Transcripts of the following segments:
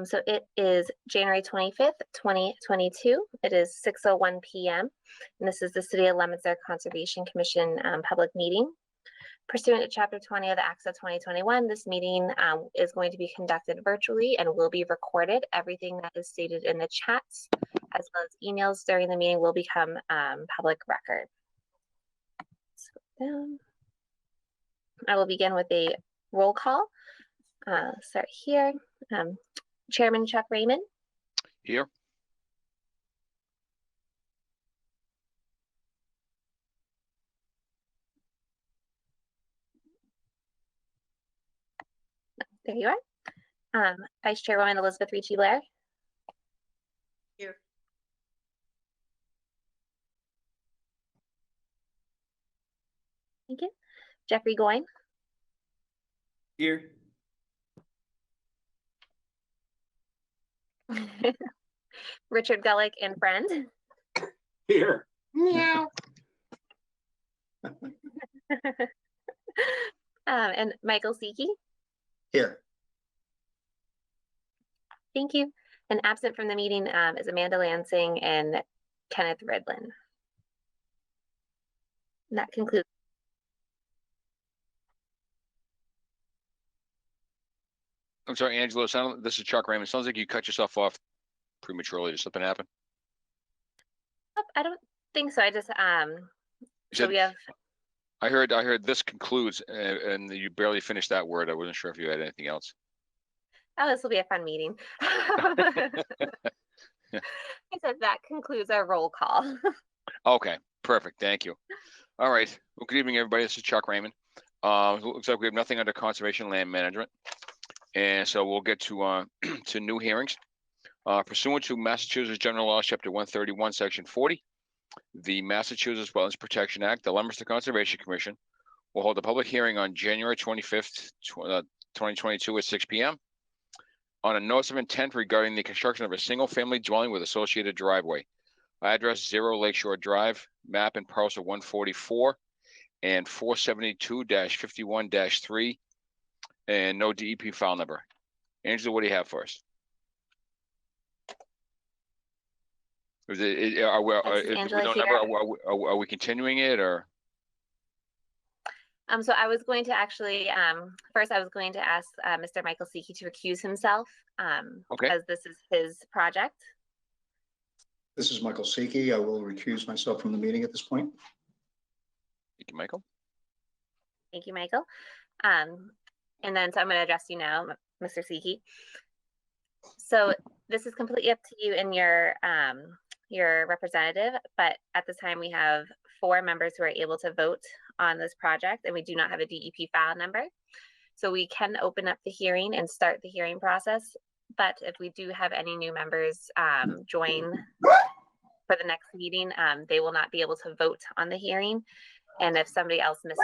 So it is January 25th, 2022. It is 6:01 p.m. And this is the City of Leominster Conservation Commission public meeting. Pursuant to Chapter 20 of the Acts of 2021, this meeting is going to be conducted virtually and will be recorded. Everything that is stated in the chats, as well as emails during the meeting, will become public record. I will begin with a roll call. Start here. Chairman Chuck Raymond. Here. There you are. Vice Chairwoman Elizabeth Ricci Blair. Here. Thank you. Jeffrey Goyne. Here. Richard Gullick and friend. Here. Meow. And Michael Seeke. Here. Thank you. And absent from the meeting is Amanda Lansing and Kenneth Redlin. And that concludes. I'm sorry, Angela. This is Chuck Raymond. Sounds like you cut yourself off prematurely. Did something happen? I don't think so. I just So we have. I heard this concludes, and you barely finished that word. I wasn't sure if you had anything else. Oh, this will be a fun meeting. I said that concludes our roll call. Okay, perfect. Thank you. All right. Well, good evening, everybody. This is Chuck Raymond. Looks like we have nothing under conservation land management, and so we'll get to to new hearings. Pursuant to Massachusetts General Laws, Chapter 131, Section 40, the Massachusetts Wetlands Protection Act, the Leominster Conservation Commission will hold a public hearing on January 25th, 2022 at 6 p.m. on a notice of intent regarding the construction of a single-family dwelling with associated driveway. Address 0 Lakeshore Drive, map and parcel 144 and 472-51-3, and no DEP file number. Angela, what do you have for us? Are we continuing it, or? So I was going to actually, first I was going to ask Mr. Michael Seeke to recuse himself Okay. because this is his project. This is Michael Seeke. I will recuse myself from the meeting at this point. Thank you, Michael. Thank you, Michael. And then, so I'm going to address you now, Mr. Seeke. So this is completely up to you and your representative, but at this time we have 4 members who are able to vote on this project, and we do not have a DEP file number. So we can open up the hearing and start the hearing process, but if we do have any new members join for the next meeting, they will not be able to vote on the hearing. And if somebody else misses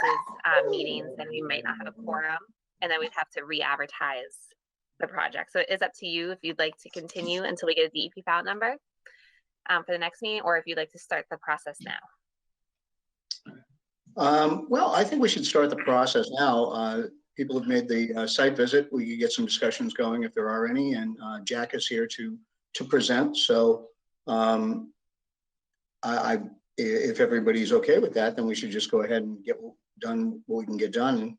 meetings, then we might not have a quorum, and then we'd have to re-advertise the project. So it is up to you if you'd like to continue until we get a DEP file number for the next meeting, or if you'd like to start the process now. Well, I think we should start the process now. People have made the site visit. We can get some discussions going if there are any, and Jack is here to present. So if everybody's okay with that, then we should just go ahead and get done what we can get done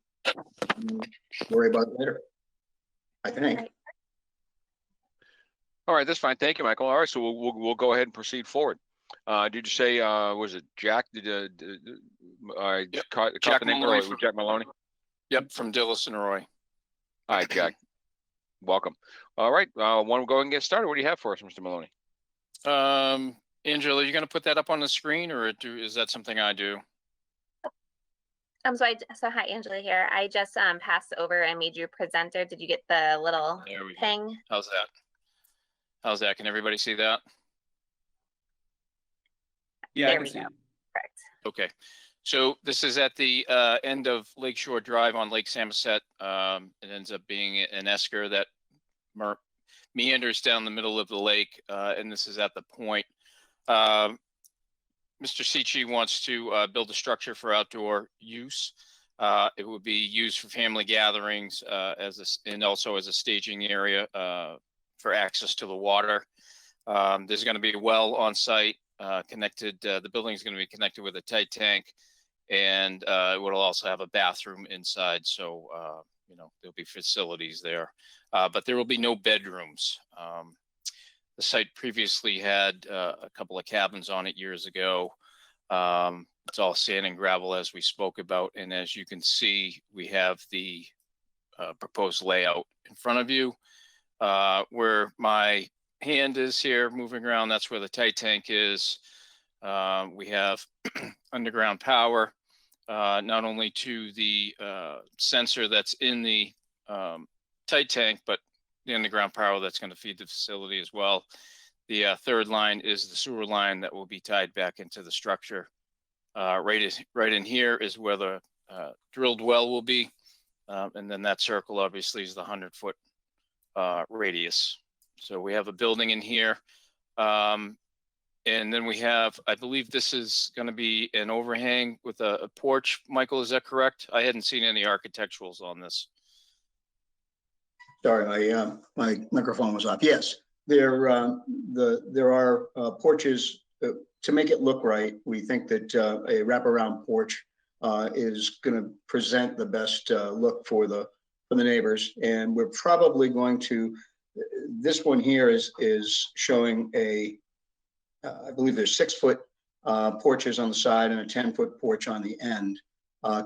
and worry about it later, I think. All right, that's fine. Thank you, Michael. All right, so we'll go ahead and proceed forward. Did you say was it Jack? Yep. Caught Jack the name Maloney earlier. Jack Maloney. Yep, from Dillis and Roy. All right, Jack. Welcome. All right, want to go and get started? What do you have for us, Mr. Maloney? Angela, are you going to put that up on the screen, or is that something I do? So hi, Angela here. I just passed over and made you a presenter. Did you get the little ping? How's that? How's that? Can everybody see that? Yeah, there we go. Correct. Okay. So this is at the end of Lakeshore Drive on Lake Samoset. It ends up being an esker that meanders down the middle of the lake, and this is at the point. Mr. Seeke wants to build a structure for outdoor use. It would be used for family gatherings and also as a staging area for access to the water. There's going to be a well on site connected. The building is going to be connected with a tight tank, and it will also have a bathroom inside. So, you know, there'll be facilities there, but there will be no bedrooms. The site previously had a couple of cabins on it years ago. It's all sand and gravel, as we spoke about. And as you can see, we have the proposed layout in front of you. Where my hand is here moving around, that's where the tight tank is. We have underground power, not only to the sensor that's in the tight tank, but the underground power that's going to feed the facility as well. The third line is the sewer line that will be tied back into the structure. Right in here is where the drilled well will be. And then that circle obviously is the 100-foot radius. So we have a building in here. And then we have, I believe this is going to be an overhang with a porch. Michael, is that correct? I hadn't seen any architecturals on this. Sorry, my microphone was off. Yes, there are porches to make it look right. We think that a wraparound porch is going to present the best look for the neighbors, and we're probably going to. This one here is showing a. I believe there's 6-foot porches on the side and a 10-foot porch on the end,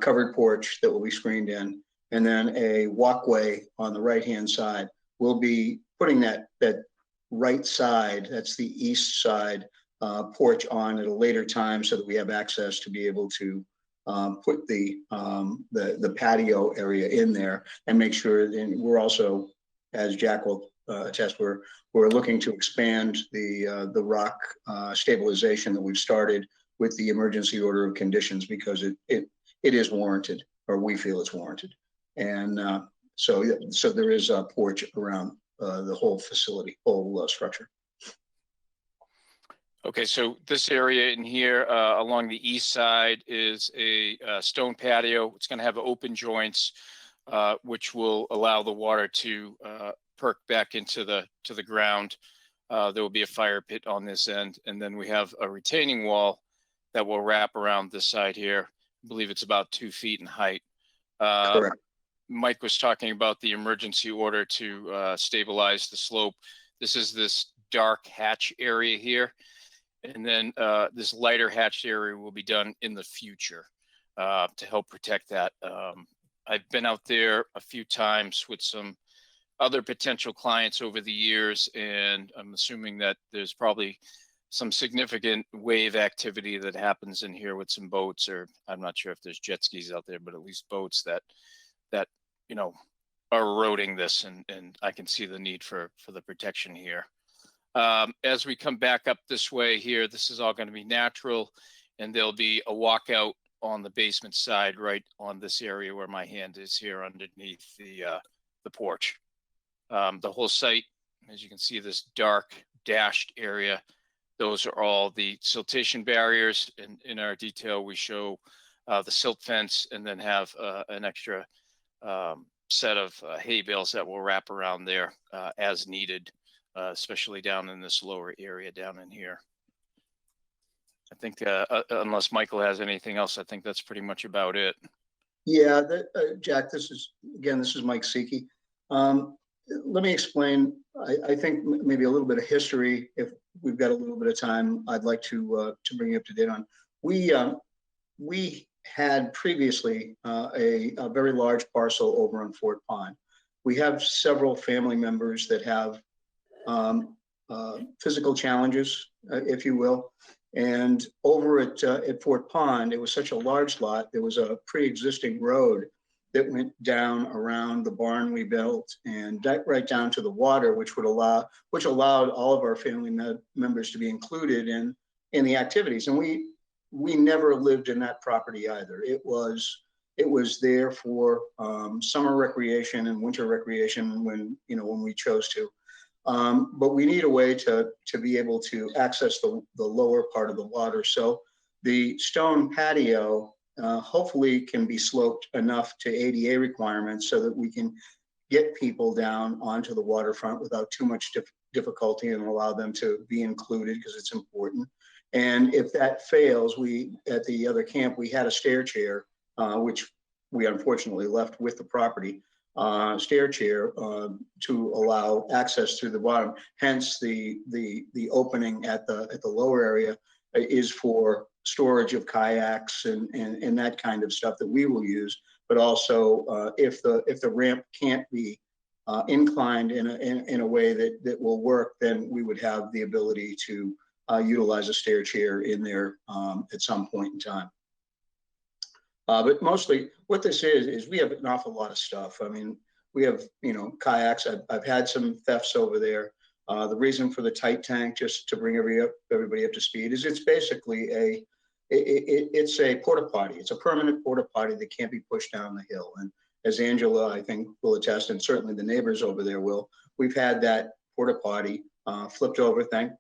covered porch that will be screened in. And then a walkway on the right-hand side. We'll be putting that right side, that's the east side porch on at a later time so that we have access to be able to put the patio area in there and make sure. And we're also, as Jack will attest, we're looking to expand the rock stabilization that we've started with the emergency order of conditions because it is warranted, or we feel it's warranted. And so there is a porch around the whole facility, whole structure. Okay, so this area in here along the east side is a stone patio. It's going to have open joints, which will allow the water to perk back into the ground. There will be a fire pit on this end, and then we have a retaining wall that will wrap around this side here. I believe it's about 2 feet in height. Correct. Mike was talking about the emergency order to stabilize the slope. This is this dark hatch area here. And then this lighter hatched area will be done in the future to help protect that. I've been out there a few times with some other potential clients over the years, and I'm assuming that there's probably some significant wave activity that happens in here with some boats, or I'm not sure if there's jet skis out there, but at least boats that you know are eroding this, and I can see the need for the protection here. As we come back up this way here, this is all going to be natural, and there'll be a walkout on the basement side right on this area where my hand is here underneath the porch. The whole site, as you can see, this dark dashed area, those are all the siltation barriers. And in our detail, we show the silt fence and then have an extra set of hay bales that will wrap around there as needed, especially down in this lower area down in here. I think unless Michael has anything else, I think that's pretty much about it. Yeah, Jack, this is Mike Seeke. Let me explain, I think maybe a little bit of history, if we've got a little bit of time, I'd like to bring you up to date on. We had previously a very large parcel over on Fort Pond. We have several family members that have physical challenges, if you will. And over at Fort Pond, it was such a large lot, there was a pre-existing road that went down around the barn we built and right down to the water, which allowed all of our family members to be included in the activities. And we never lived in that property either. It was there for summer recreation and winter recreation when we chose to. But we need a way to be able to access the lower part of the water. So the stone patio hopefully can be sloped enough to ADA requirements so that we can get people down onto the waterfront without too much difficulty and allow them to be included because it's important. And if that fails, at the other camp, we had a stair chair, which we unfortunately left with the property, stair chair to allow access through the bottom. Hence the opening at the lower area is for storage of kayaks and that kind of stuff that we will use. But also if the ramp can't be inclined in a way that will work, then we would have the ability to utilize a stair chair in there at some point in time. But mostly what this is we have an awful lot of stuff. I mean, we have, kayaks. I've had some thefts over there. The reason for the tight tank, just to bring everybody up to speed, is it's basically it's a porta potty. It's a permanent porta potty that can't be pushed down the hill. And as Angela, I think, will attest, and certainly the neighbors over there will, we've had that porta potty flipped over. Thank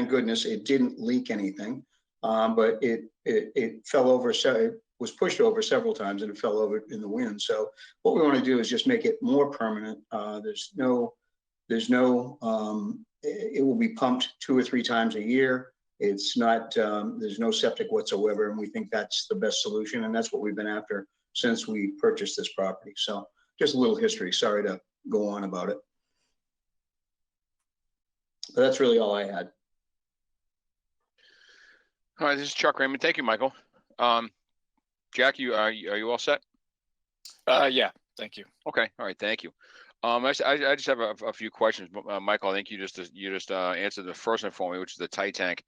goodness it didn't leak anything, but it fell over. So it was pushed over several times and it fell over in the wind. So what we want to do is just make it more permanent. There's no. It will be pumped 2 or 3 times a year. It's not, there's no septic whatsoever, and we think that's the best solution, and that's what we've been after since we purchased this property. So just a little history. Sorry to go on about it. But that's really all I had. All right, this is Chuck Raymond. Thank you, Michael. Jack, are you all set? Yeah, thank you. Okay, all right, thank you. I just have a few questions. Michael, I think you just answered the first one for me, which is the tight tank.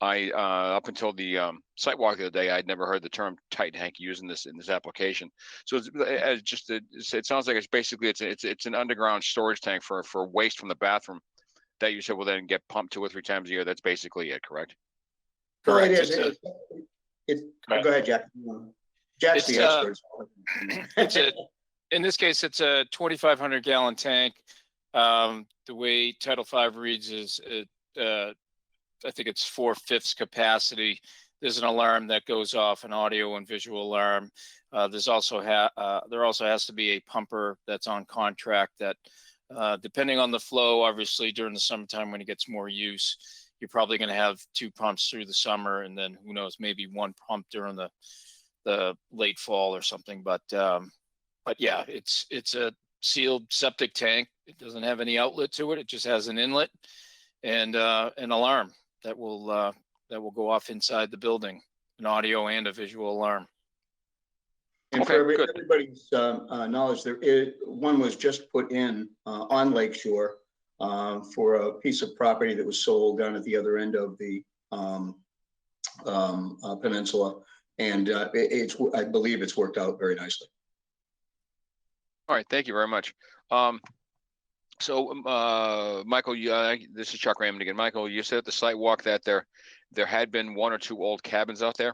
Up until the site walk the other day, I'd never heard the term tight tank used in this application. So it sounds like it's basically it's an underground storage tank for waste from the bathroom that you said will then get pumped 2 or 3 times a year. That's basically it, correct? Correct. Go ahead, Jack. Jack's the expert. In this case, it's a 2,500 gallon tank. The way Title V reads is, I think it's 4/5 capacity. There's an alarm that goes off, an audio and visual alarm. There also has to be a pumper that's on contract that, depending on the flow, obviously during the summertime when it gets more use, you're probably going to have 2 pumps through the summer, and then who knows, maybe 1 pump during the late fall or something. But yeah, it's a sealed septic tank. It doesn't have any outlet to it. It just has an inlet and an alarm that will go off inside the building, an audio and a visual alarm. And okay, for good. everybody's knowledge, one was just put in on Lakeshore for a piece of property that was sold down at the other end of the peninsula, and I believe it's worked out very nicely. All right, thank you very much. So, Michael, this is Chuck Raymond again. Michael, you said at the site walk that there had been 1 or 2 old cabins out there.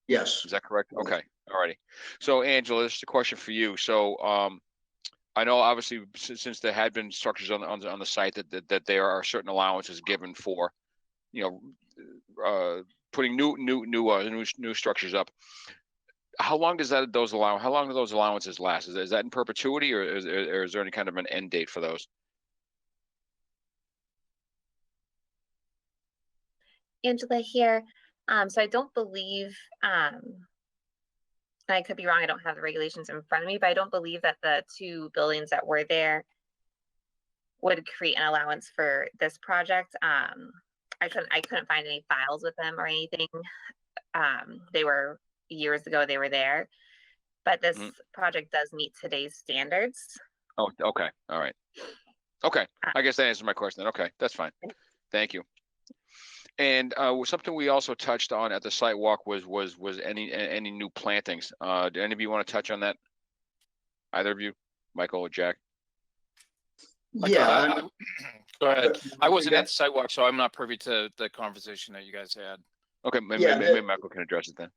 Yes. Is that correct? Okay. All righty. So, Angela, this is a question for you. So, I know obviously since there had been structures on the site that there are certain allowances given for, putting new structures up. How long do those allowances last? Is that in perpetuity, or is there any kind of an end date for those? Angela here. So I don't believe, I could be wrong, I don't have the regulations in front of me, but I don't believe that the 2 buildings that were there would create an allowance for this project. I couldn't find any files with them or anything. They were years ago, they were there, but this project does meet today's standards. Oh, okay. All right. Okay. I guess that answers my question then. Okay, that's fine. Thank you. And something we also touched on at the site walk was any new plantings. Do any of you want to touch on that? Either of you, Michael or Jack? Yeah. Go ahead. I wasn't at the site walk, so I'm not privy to the conversation that you guys had. Okay, maybe Michael can address it then.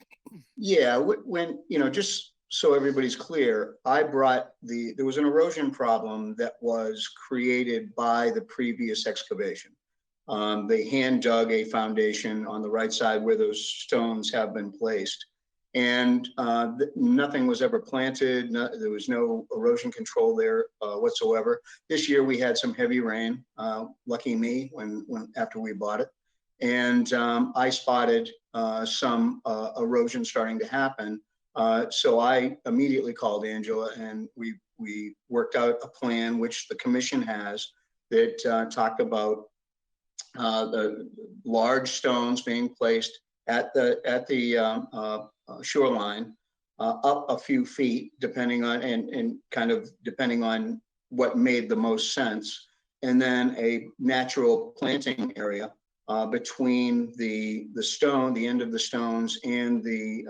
Yeah, when just so everybody's clear, there was an erosion problem that was created by the previous excavation. They hand dug a foundation on the right side where those stones have been placed, And nothing was ever planted. There was no erosion control there whatsoever. This year we had some heavy rain. Lucky me when after we bought it, and I spotted some erosion starting to happen. So I immediately called Angela, and we worked out a plan which the commission has that talked about the large stones being placed at the shoreline up a few feet, depending on and kind of depending on what made the most sense, and then a natural planting area between the end of the stones, and the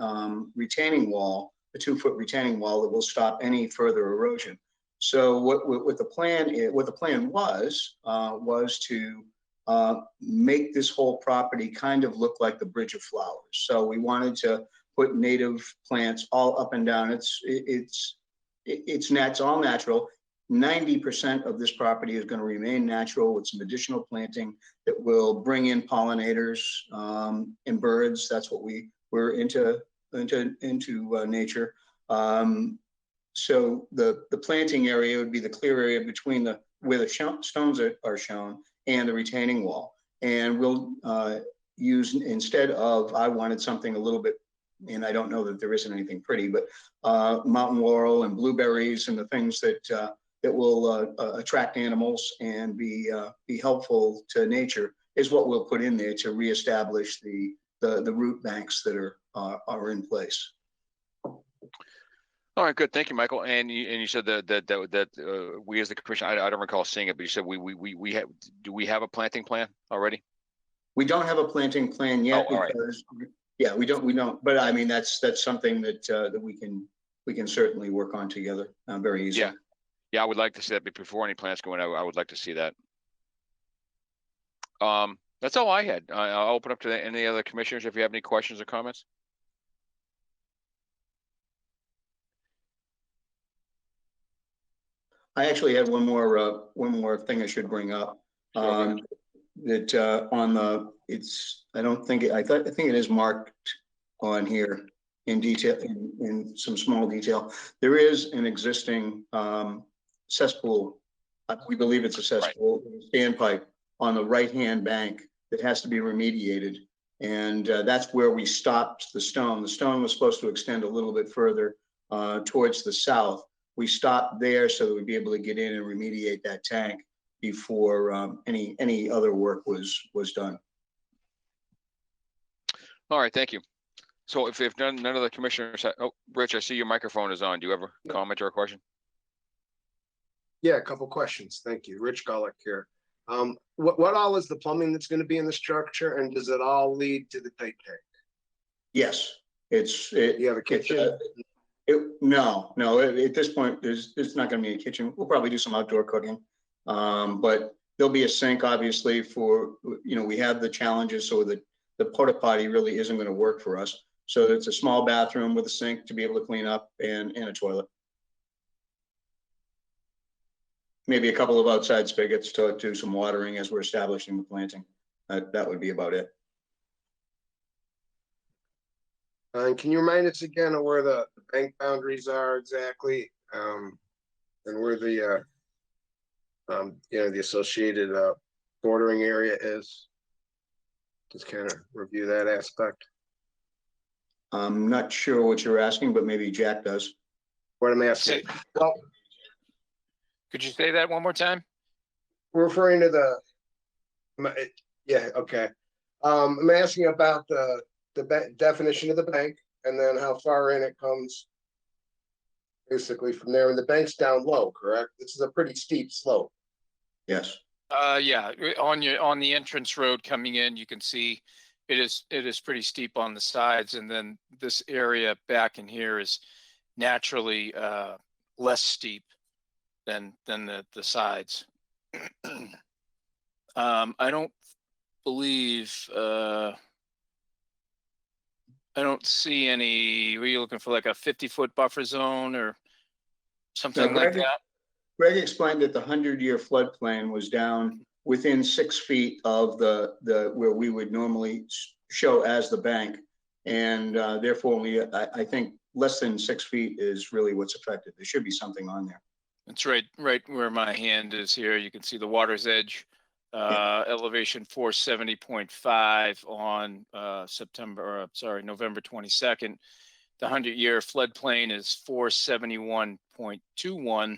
retaining wall, the 2-foot retaining wall that will stop any further erosion. So what the plan was to make this whole property kind of look like the Bridge of Flowers. So we wanted to put native plants all up and down. It's all natural. 90% of this property is going to remain natural with some additional planting that will bring in pollinators and birds. That's what we're into nature. So the planting area would be the clear area between where the stones are shown and the retaining wall. And we'll use, instead of, I wanted something a little bit, and I don't know that there isn't anything pretty, but mountain laurel and blueberries and the things that will attract animals and be helpful to nature is what we'll put in there to reestablish the root banks that are in place. All right, good. Thank you, Michael. And you said that we as the commission, I don't recall seeing it, but you said do we have a planting plan already? We don't have a planting plan yet because, yeah, we don't. But I mean, that's something that we can certainly work on together very easily. Yeah, I would like to see that before any plants go in. I would like to see that. That's all I had. I'll open up to any other commissioners if you have any questions or comments. I actually had one more thing I should bring up. Sure, that on the, I think it is marked on here in detail, in some small detail. There is an existing cesspool. We believe it's a cesspool, standpipe on the right-hand bank that has to be remediated. And that's where we stopped the stone. The stone was supposed to extend a little bit further towards the south. We stopped there so that we'd be able to get in and remediate that tank before any other work was done. All right, thank you. So if none of the commissioners, Rich, I see your microphone is on. Do you have a comment or a question? Yeah, a couple questions. Thank you. Rich Gullick here. What all is the plumbing that's going to be in the structure, and does it all lead to the tight tank? Yes, You have a kitchen? No. At this point, there's not going to be a kitchen. We'll probably do some outdoor cooking, but there'll be a sink, obviously. For we have the challenges, so the porta potty really isn't going to work for us. So it's a small bathroom with a sink to be able to clean up and a toilet. Maybe a couple of outside spigots to do some watering as we're establishing the planting. That would be about it. Can you remind us again of where the bank boundaries are exactly, and where the the associated bordering area is? Just kind of review that aspect. I'm not sure what you're asking, but maybe Jack does. What I'm asking. Well, Could you say that one more time? we're referring to yeah, okay. I'm asking about the definition of the bank, and then how far in it comes basically from there. And the bank's down low, correct? This is a pretty steep slope. Yes. Yeah, on the entrance road coming in, you can see it is pretty steep on the sides, and then this area back in here is naturally less steep than the sides. I don't believe I don't see any. Were you looking for like a 50-foot buffer zone or something like that? Greg explained that the 100-year floodplain was down within 6 feet of the where we would normally show as the bank, And therefore, I think less than 6 feet is really what's affected. There should be something on there. It's right where my hand is here. You can see the water's edge, elevation 470.5 on November 22nd. The 100-year floodplain is 471.21,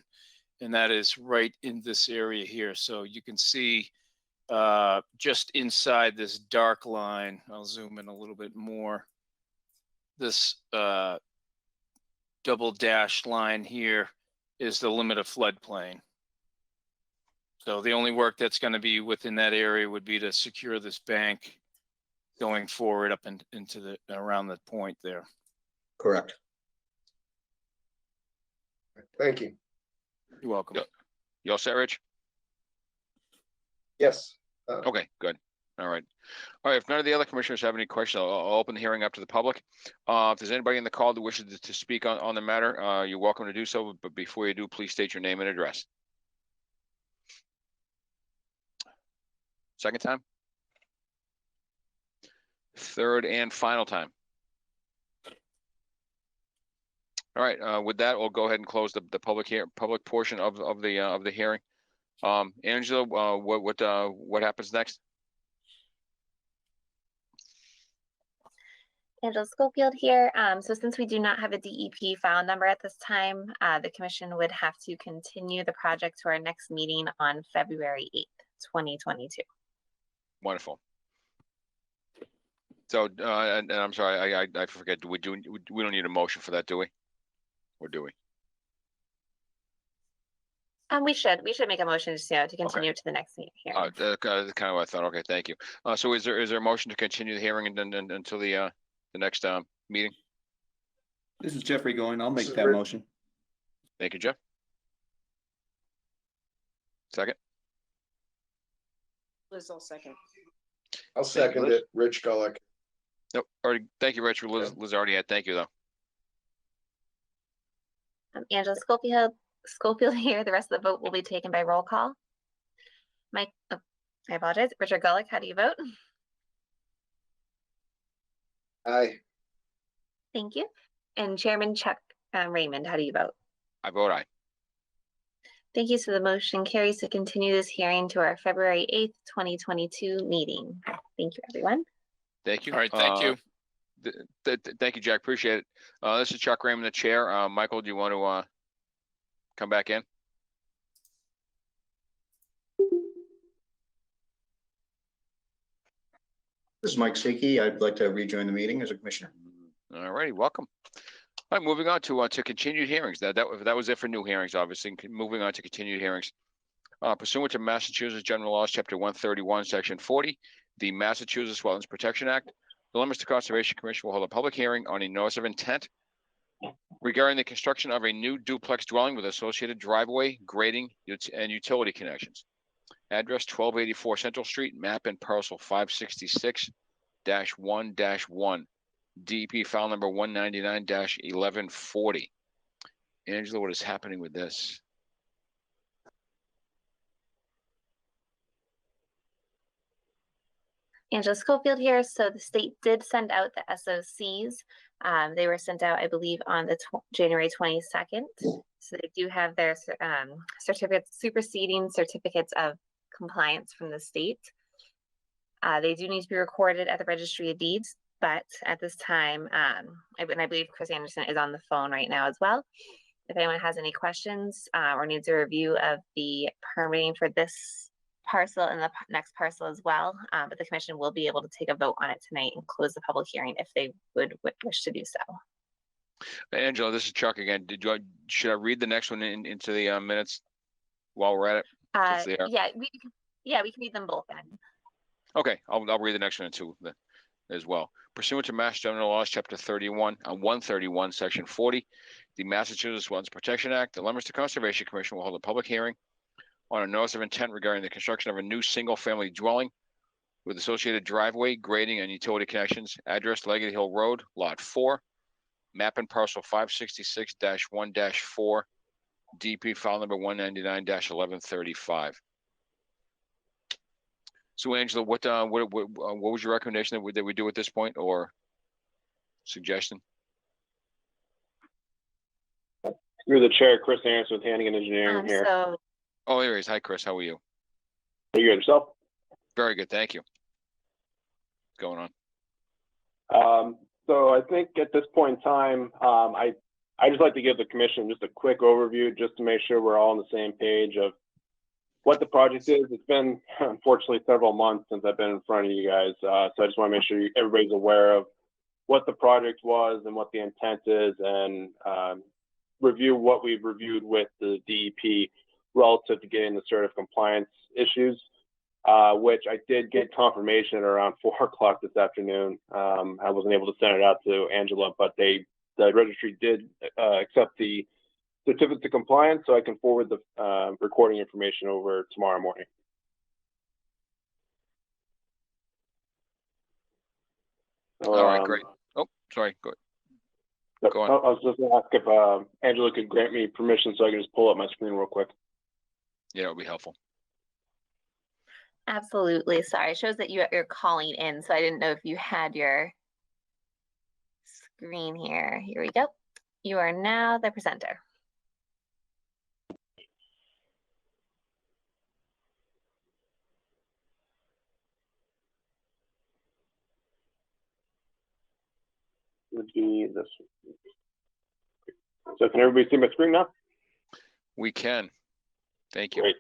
and that is right in this area here. So you can see just inside this dark line, I'll zoom in a little bit more. This double dashed line here is the limit of floodplain. So the only work that's going to be within that area would be to secure this bank going forward up into the around the point there. Correct. Thank you. You're welcome. You all set, Rich? Yes. Okay, good. All right. All right. If none of the other commissioners have any questions, I'll open the hearing up to the public. If there's anybody in the call that wishes to speak on the matter, you're welcome to do so. But before you do, please state your name and address. Second time? Third and final time. All right. With that, we'll go ahead and close the public portion of the hearing. Angela, what happens next? Angela Schofield here. So since we do not have a DEP file number at this time, the commission would have to continue the project to our next meeting on February 8th, 2022. Wonderful. So, and I'm sorry, I forget. We don't need a motion for that, do we? Or do we? We should make a motion to continue to the next meeting here. That's kind of what I thought. Okay, thank you. So is there a motion to continue the hearing and until the next meeting? This is Jeffrey going. I'll make that motion. Thank you, Jeff. Second. Liz, I'll second. I'll second it. Rich Gullick. Nope. Already. Thank you, Rich. Liz already had. Thank you, though. Angela Schofield here. The rest of the vote will be taken by roll call. Mike, I apologize. Richard Gullick, how do you vote? Aye. Thank you. And Chairman Chuck Raymond, how do you vote? I vote aye. Thank you. So the motion carries to continue this hearing to our February 8th, 2022 meeting. Thank you, everyone. Thank you. All right, thank you. Thank you, Jack. Appreciate it. This is Chuck Raymond, the chair. Michael, do you want to come back in? This is Mike Siki. I'd like to rejoin the meeting as a commissioner. All righty, welcome. All right, moving on to continued hearings. That was it for new hearings, obviously. Moving on to continued hearings. Pursuant to Massachusetts General Laws, Chapter 131, Section 40, the Massachusetts Wetlands Protection Act, the Leominster Conservation Commission will hold a public hearing on a notice of intent regarding the construction of a new duplex dwelling with associated driveway, grading, and utility connections. Address 1284 Central Street, map and parcel 566-1-1, DEP file number 199-1140. Angela, what is happening with this? Angela Schofield here. So the state did send out the SOCs. They were sent out, I believe, on the January 22nd. So they do have their superseding certificates of compliance from the state. They do need to be recorded at the Registry of Deeds, but at this time, and I believe Chris Anderson is on the phone right now as well. If anyone has any questions or needs a review of the permitting for this parcel and the next parcel as well, but the commission will be able to take a vote on it tonight and close the public hearing if they would wish to do so. Angela, this is Chuck again. Should I read the next one into the minutes while we're at it? Yeah, we can read them both then. Okay, I'll read the next one too as well. Pursuant to Mass General Laws, Chapter 131, Section 40, the Massachusetts Wetlands Protection Act, the Leominster Conservation Commission will hold a public hearing on a notice of intent regarding the construction of a new single-family dwelling with associated driveway, grading, and utility connections. Address Leggett Hill Road, Lot 4, map and parcel 566-1-4, DP file number 199-1135. So, Angela, what was your recommendation that we do at this point, or? suggestion? Through the chair, Chris Anderson with Hannigan Engineering here. So Oh, there he is. Hi, Chris. How are you? Are you good yourself? Very good. Thank you. What's going on? So I think at this point in time, I just like to give the commission just a quick overview just to make sure we're all on the same page of what the project is. It's been unfortunately several months since I've been in front of you guys. So I just want to make sure everybody's aware of what the project was and what the intent is, and review what we've reviewed with the DEP relative to getting the cert of compliance issues, which I did get confirmation at around 4 o'clock this afternoon. I wasn't able to send it out to Angela, but the registry did accept the certificate of compliance, so I can forward the recording information over tomorrow morning. All right, great. Oh, sorry. Go on. I was just going to ask if Angela could grant me permission so I can just pull up my screen real quick. Yeah, it would be helpful. absolutely. Sorry, it shows that you're calling in, so I didn't know if you had your screen here. Here we go. You are now the presenter. Would be this. So can everybody see my screen now? We can. Thank you. Great.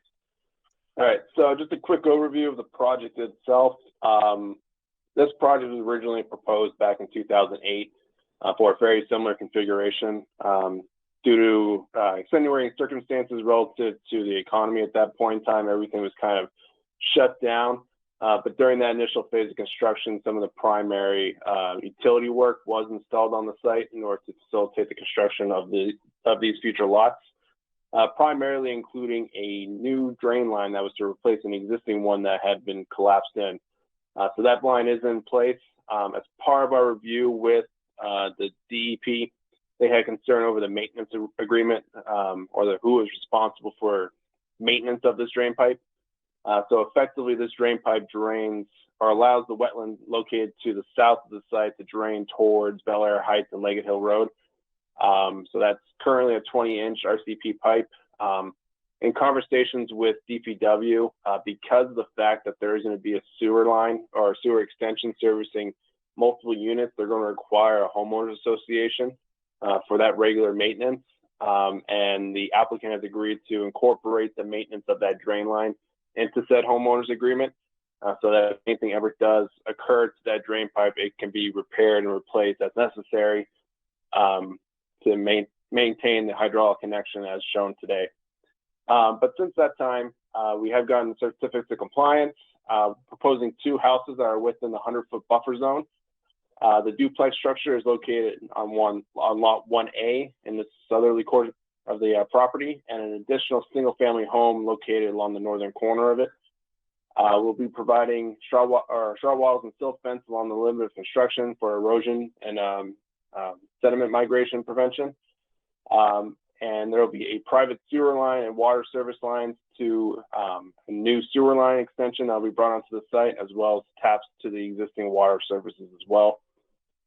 All right, so just a quick overview of the project itself. This project was originally proposed back in 2008 for a very similar configuration. Due to extenuating circumstances relative to the economy at that point in time, everything was kind of shut down. But during that initial phase of construction, some of the primary utility work was installed on the site in order to facilitate the construction of these future lots, primarily including a new drain line that was to replace an existing one that had been collapsed in. So that line is in place. As part of our review with the DEP, they had concern over the maintenance agreement, or who was responsible for maintenance of this drain pipe. So effectively, this drain pipe drains or allows the wetland located to the south of the site to drain towards Bel Air Heights and Leggett Hill Road. So that's currently a 20-inch RCP pipe. In conversations with DPW, because of the fact that there is going to be a sewer line or a sewer extension servicing multiple units, they're going to require a homeowners association for that regular maintenance. And the applicant has agreed to incorporate the maintenance of that drain line into said homeowners agreement, so that if anything ever does occur to that drain pipe, it can be repaired and replaced as necessary to maintain the hydraulic connection as shown today. But since that time, we have gotten certificates of compliance, proposing 2 houses that are within the 100-foot buffer zone. The duplex structure is located on lot 1A in the southerly quarter of the property, and an additional single-family home located along the northern corner of it. We'll be providing straw walls and silt fence along the limit of construction for erosion and sediment migration prevention. And there will be a private sewer line and water service lines to a new sewer line extension that will be brought onto the site, as well as taps to the existing water services as well.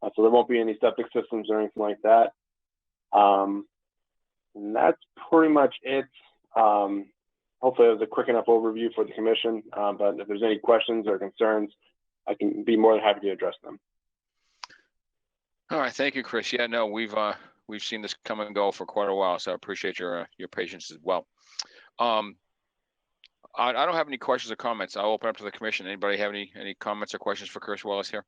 So there won't be any septic systems or anything like that. And that's pretty much it. Hopefully it was a quick enough overview for the commission, but if there's any questions or concerns, I can be more than happy to address them. All right, thank you, Chris. Yeah, no, we've seen this come and go for quite a while, so I appreciate your patience as well. I don't have any questions or comments. I'll open up to the commission. Anybody have any comments or questions for Chris while he's here?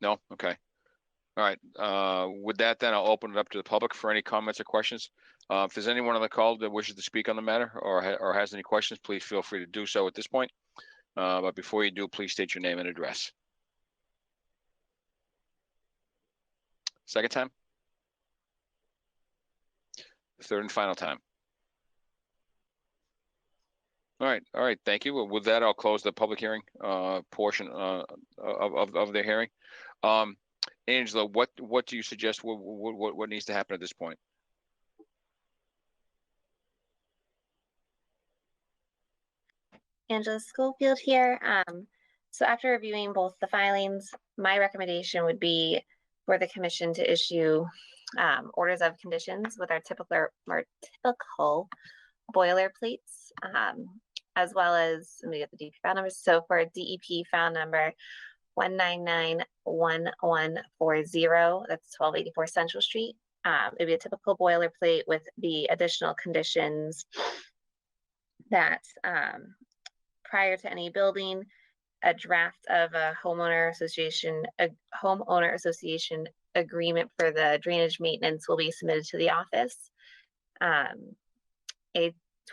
No? Okay. All right. With that, then I'll open it up to the public for any comments or questions. If there's anyone on the call that wishes to speak on the matter or has any questions, please feel free to do so at this point. But before you do, please state your name and address. Second time? Third and final time. All right. Thank you. Well, with that, I'll close the public hearing portion of the hearing. Angela, what do you suggest? What needs to happen at this point? Angela Schofield here. So after reviewing both the filings, my recommendation would be for the commission to issue orders of conditions with our typical boilerplates, as well as, let me get the DEP file numbers. So for DEP file number 1991140, that's 1284 Central Street. It'd be a typical boilerplate with the additional conditions that prior to any building, a draft of a homeowner association agreement for the drainage maintenance will be submitted to the office. A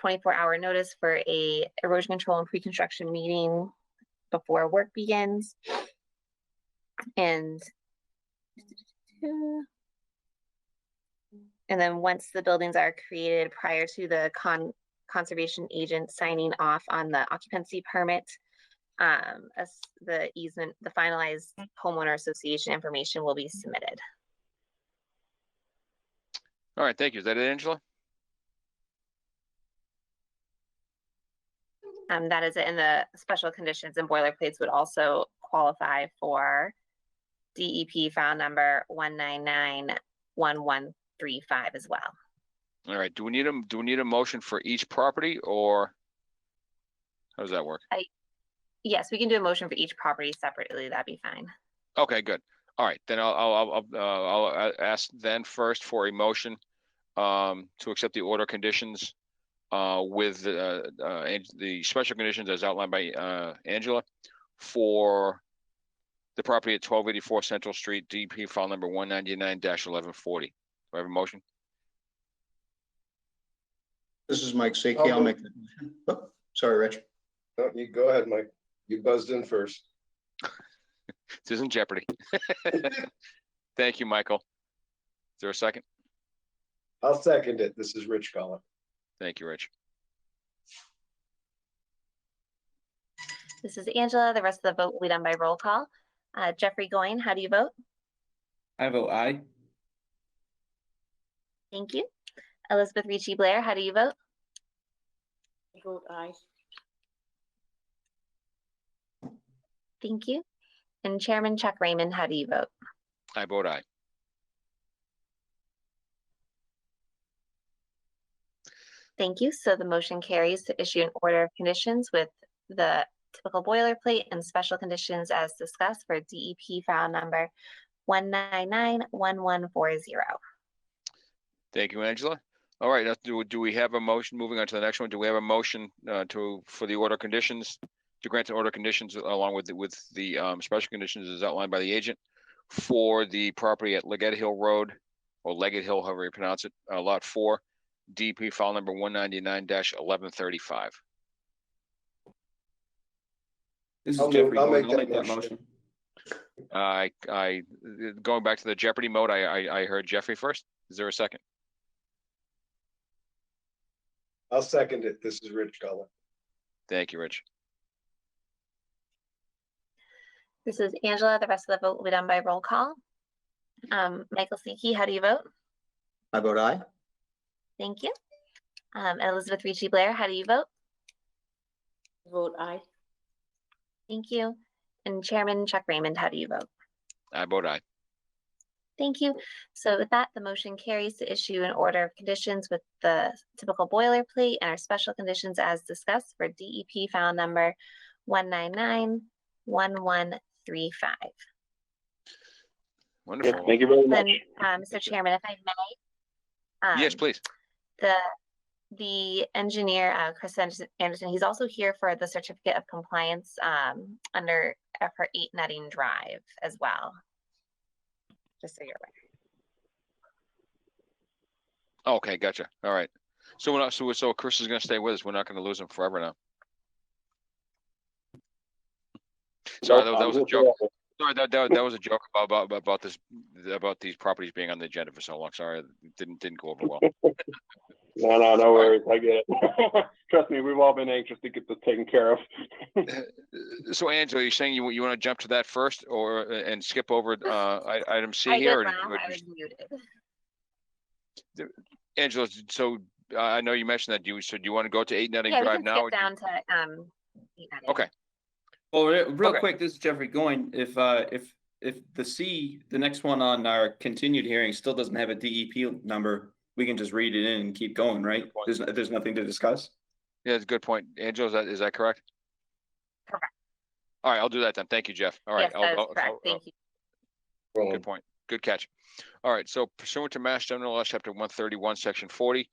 24-hour notice for a erosion control and pre-construction meeting before work begins. And then once the buildings are created, prior to the conservation agent signing off on the occupancy permit, as the easement, the finalized homeowner association information will be submitted. All right, thank you. Is that it, Angela? That is it. And the special conditions and boilerplates would also qualify for DEP file number 1991135 as well. All right. Do we need a motion for each property, or how does that work? Yes, we can do a motion for each property separately. That'd be fine. Okay, good. All right, then I'll ask then first for a motion to accept the order conditions with the special conditions as outlined by Angela for the property at 1284 Central Street, DP file number 199-1140. Do I have a motion? This is Mike Saki. I'll make the motion. Oh, sorry, Rich. No, you go ahead, Mike. You buzzed in first. This isn't Jeopardy. Thank you, Michael. Is there a second? I'll second it. This is Rich Cullen. Thank you, Rich. This is Angela. The rest of the vote will be done by roll call. Jeffrey Goyne, how do you vote? I vote aye. Thank you. Elizabeth Ricci Blair, how do you vote? I vote aye. Thank you. And Chairman Chuck Raymond, how do you vote? I vote aye. Thank you. So the motion carries to issue an order of conditions with the typical boilerplate and special conditions as discussed for DEP file number 1991140. Thank you, Angela. All right, now, do we have a motion? Moving on to the next one. Do we have a motion for the order conditions, to grant the order conditions along with the special conditions as outlined by the agent for the property at Leggett Hill Road, or Leggett Hill, however you pronounce it, lot 4, DP file number 199-1135. This is I'll Jeffrey I'll Goyne. make I'll that make that motion. motion. Going back to the Jeopardy mode, I heard Jeffrey first. Is there a second? I'll second it. This is Rich Cullen. Thank you, Rich. This is Angela. The rest of the vote will be done by roll call. Michael Siki, how do you vote? I vote aye. Thank you. Elizabeth Ricci Blair, how do you vote? I vote aye. Thank you. And Chairman Chuck Raymond, how do you vote? I vote aye. Thank you. So with that, the motion carries to issue an order of conditions with the typical boilerplate and our special conditions as discussed for DEP file number 1991135. Wonderful. Thank you very much. Then, Mr. Chairman, if I may. Yes, please. The engineer, Chris Anderson, he's also here for the certificate of compliance under for 8 Nutting Drive as well. Just so you're aware. Okay, gotcha. All right. So we're not, so Chris is going to stay with us. We're not going to lose him forever now. Sorry, that was a joke. Sorry, that was a joke about these properties being on the agenda for so long. Sorry, it didn't go over well. No worries. I get it. Trust me, we've all been anxious to get this taken care of. So, Angela, you're saying you want to jump to that first, and skip over item C I here? did laugh. I was muted. Angela, so I know you mentioned that. Do you want to go to 8 Nutting Drive we can now? skip down to 8 Nutting. Okay. Well, real Okay. quick, this is Jeffrey Goin. If the next one on our continued hearing still doesn't have a DEP number, we can just read it in and keep going, right? There's nothing to discuss. Yeah, it's a good point. Angela, is that correct? Correct. All right, I'll do that then. Thank you, Jeff. All right. Yes, that is correct. Thank you. Good point. Good catch. All right. So pursuant to Mass General Law, Chapter 131, Section 40,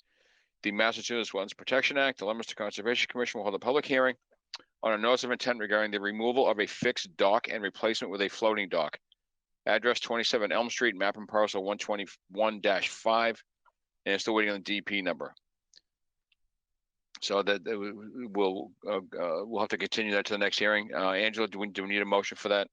the Massachusetts Wetlands Protection Act, the Leominster Conservation Commission will hold a public hearing on a notice of intent regarding the removal of a fixed dock and replacement with a floating dock. Address 27 Elm Street, map and parcel 121-5, and it's still waiting on the DP number. So that we'll have to continue that to the next hearing. Angela, do we need a motion for that?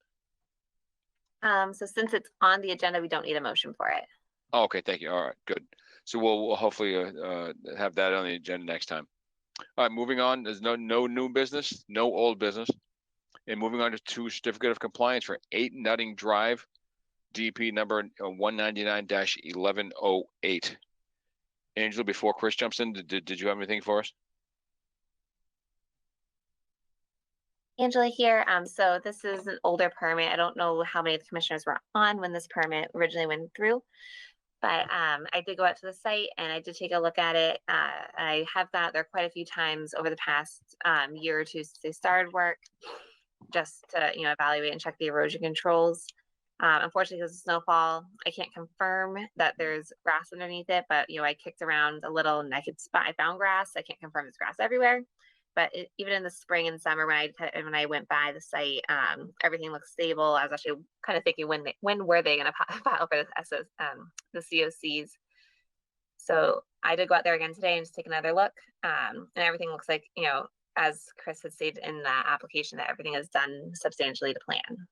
So since it's on the agenda, we don't need a motion for it. Oh, okay, thank you. All right, good. So we'll hopefully have that on the agenda next time. All right, moving on. There's no new business, no old business, and moving on to certificate of compliance for 8 Nutting Drive, DP number 199-1108. Angela, before Chris jumps in, did you have anything for us? Angela here. So this is an older permit. I don't know how many of the commissioners were on when this permit originally went through, but I did go out to the site and I did take a look at it. I have gone out there quite a few times over the past year or two since they started work, just to evaluate and check the erosion controls. Unfortunately, because of snowfall, I can't confirm that there's grass underneath it, but I kicked around a little and I found grass. I can't confirm there's grass everywhere. But even in the spring and summer, when I went by the site, everything looks stable. I was actually kind of thinking when were they going to file for the COCs? So I did go out there again today and just take another look, and everything looks like as Chris had stated in the application, that everything is done substantially to plan.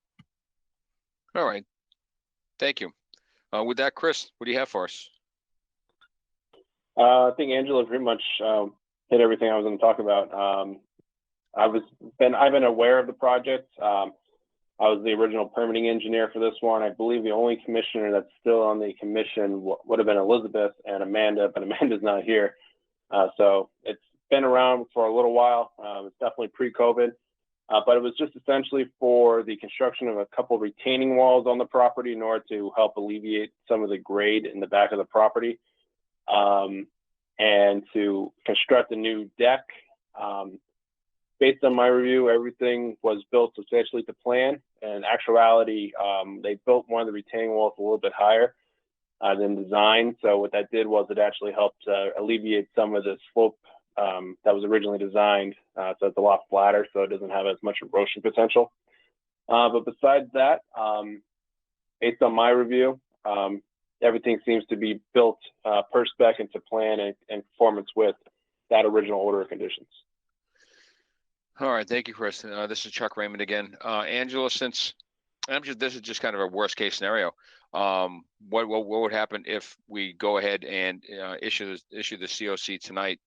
All right, thank you. With that, Chris, what do you have for us? I think Angela pretty much hit everything I was going to talk about. I've been aware of the project. I was the original permitting engineer for this one. I believe the only commissioner that's still on the commission would have been Elizabeth and Amanda, but Amanda's not here. So it's been around for a little while. It's definitely pre-COVID, but it was just essentially for the construction of a couple of retaining walls on the property in order to help alleviate some of the grade in the back of the property. And to construct a new deck. Based on my review, everything was built substantially to plan. In actuality, they built one of the retaining walls a little bit higher than designed. So what that did was it actually helped alleviate some of the slope that was originally designed. So it's a lot flatter, so it doesn't have as much erosion potential. But besides that, based on my review, everything seems to be built per spec and to plan and conformance with that original order of conditions. All right, thank you, Chris. This is Chuck Raymond again. Angela, since this is just kind of a worst case scenario, what would happen if we go ahead and issue the COC tonight,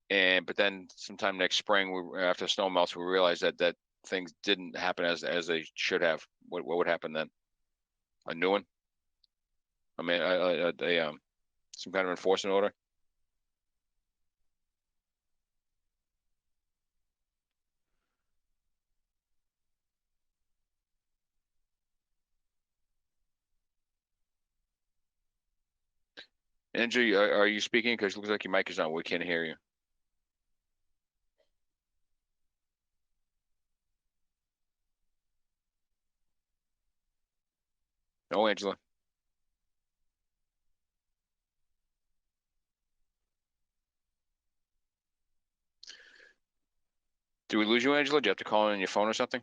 but then sometime next spring, after snow melts, we realize that things didn't happen as they should have? What would happen then? A new one? I mean, some kind of enforcement order? Andrew, are you speaking? Because it looks like your mic is on. We can't hear you. No, Angela. Did we lose you, Angela? Do you have to call in on your phone or something?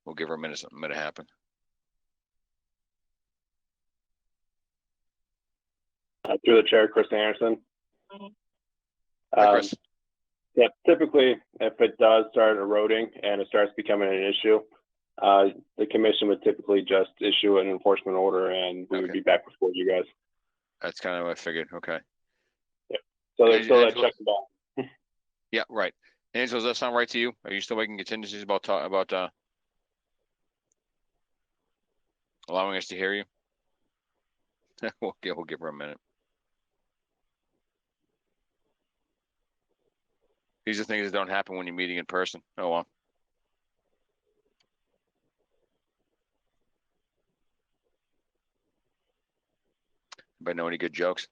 We'll give her a minute, something might happen. Through the chair, Chris Anderson. Hi, Chris. Yeah, typically, if it does start eroding and it starts becoming an issue, the commission would typically just issue an enforcement order and we would be back before you guys. That's kind of what I figured. Okay. Yeah. So there's still that check and balance. Yeah, right. Angela, does that sound right to you? Are you still making contingencies about allowing us to hear you? We'll give her a minute. These are things that don't happen when you're meeting in person. Oh, well. Anybody know any good jokes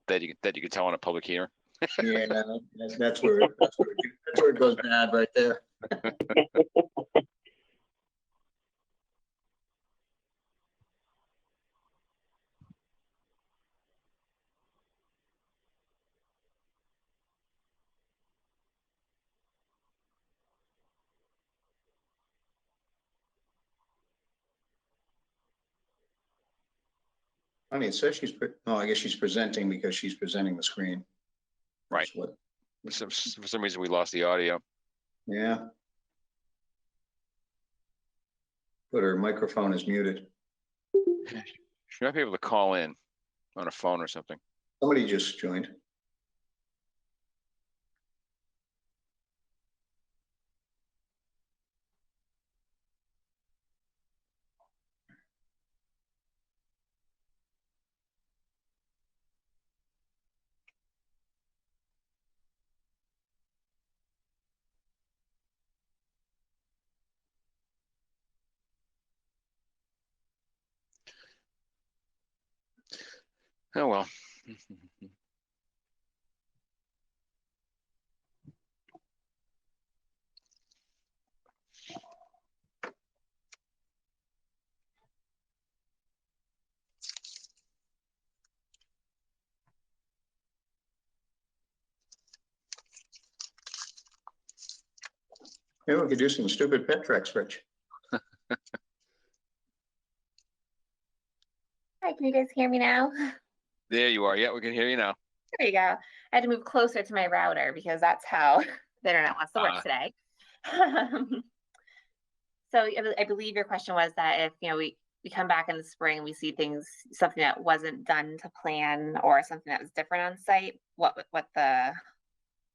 that you could tell on a public hearing? Yeah, that's where it goes bad right there. I mean, it says oh, I guess she's presenting because she's presenting the screen. Right. That's what, For some reason, we lost the audio. yeah. But her microphone is muted. She might be able to call in on a phone or something. Somebody just joined. Oh, well. Maybe we could do some stupid pet tricks, Rich. Hi, can you guys hear me now? There you are. Yeah, we can hear you now. There you go. I had to move closer to my router because that's how the internet wants to work Ah. today. So I believe your question was that if, you know, we come back in the spring, we see things, something that wasn't done to plan or something that was different on site, what the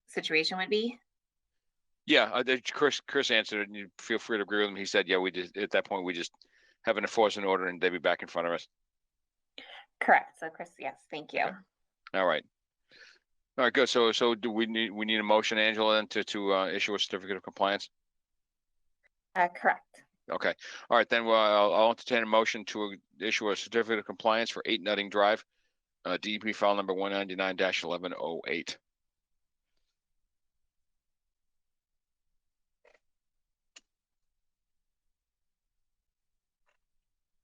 situation would be? Yeah, Chris answered it, and you feel free to agree with him. He said, yeah, we just, at that point, we just have an enforcement order and they'd be back in front of us. Correct. So Chris, yes, thank you. Okay. All right. All right, good. So do we need a motion, Angela, then to issue a certificate of compliance? Correct. Okay. All right, then I'll entertain a motion to issue a certificate of compliance for 8 Nutting Drive, DEP file number 199-1108. Is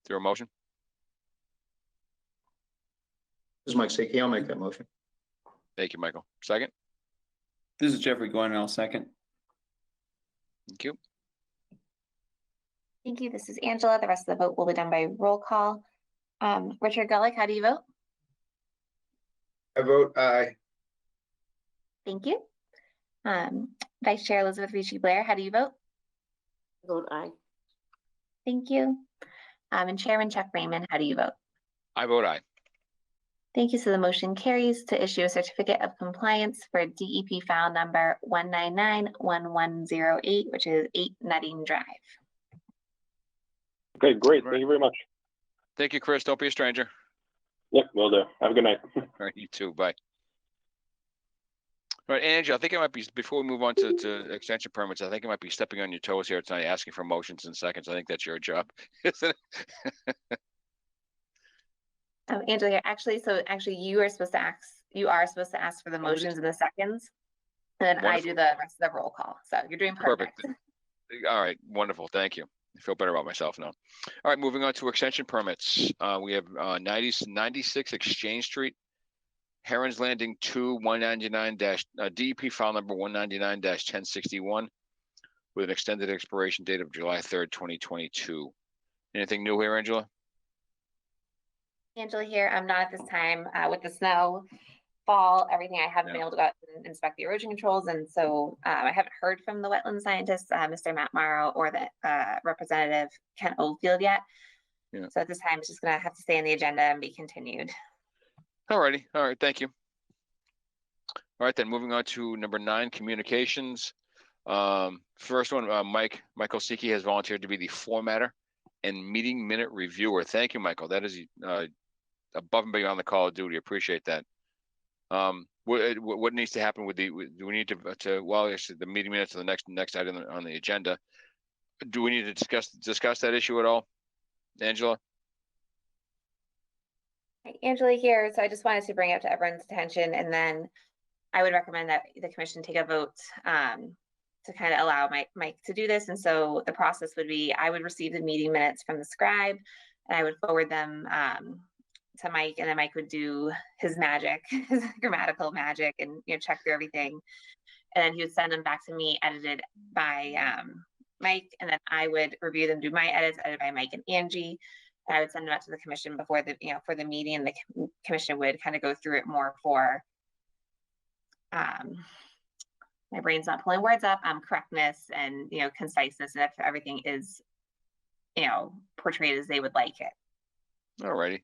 there a motion? This is Mike Siki. I'll make that motion. Thank you, Michael. Second? This is Jeffrey Gwynn, I'll second. Thank you. Thank you. This is Angela. The rest of the vote will be done by roll call. Richard Gulick, how do you vote? I vote aye. Thank you. Vice Chair Elizabeth Ricci Blair, how do you vote? Vote aye. Thank you. And Chairman Chuck Raymond, how do you vote? I vote aye. Thank you. So the motion carries to issue a certificate of compliance for DEP file number 199-1108, which is 8 Nutting Drive. Okay, great. Right. Thank you very much. Thank you, Chris. Don't be a stranger. Yep, will do. Have a good night. All right, you too. Bye. All right, Angela, I think it might be, before we move on to extension permits, I think it might be stepping on your toes here tonight, asking for motions and seconds. I think that's your job, isn't it? Angela here, actually, you are supposed to ask for the motions and the seconds. And then Wonderful. I do the rest of the roll call. So you're doing perfect. All right, wonderful. Thank you. I feel better about myself now. All right, moving on to extension permits. We have 96 Exchange Street, Heron's Landing 2, 199 DEP file number 199-1061 with an extended expiration date of July 3rd, 2022. Anything new here, Angela? Angela here. I'm not at this time with the snow, fall, everything. I haven't been able to go out and inspect the erosion controls. And so I haven't heard from the wetland scientist, Mr. Matt Morrow, or the representative Kent Oldfield yet. Yeah. So at this time, it's just going to have to stay on the agenda and be continued. All righty. All right. Thank you. All right, then moving on to number 9, communications. First one, Michael Siki has volunteered to be the formatter and meeting minute reviewer. Thank you, Michael. That is above and beyond the call of duty. Appreciate that. What needs to happen with do we need to well, actually, the meeting minutes of the next item on the agenda? Do we need to discuss that issue at all, Angela? Angela here. So I just wanted to bring it up to everyone's attention, and then I would recommend that the commission take a vote to kind of allow Mike to do this. And so the process would be, I would receive the meeting minutes from the scribe, and I would forward them to Mike, and then Mike would do his magic, his grammatical magic, and check through everything. And then he would send them back to me, edited by Mike, and then I would review them, do my edits, edited by Mike and Angie. And I would send them out to the commission before the for the meeting, and the commission would kind of go through it more for my brain's not pulling words up, correctness and conciseness, and if everything is portrayed as they would like it. All righty.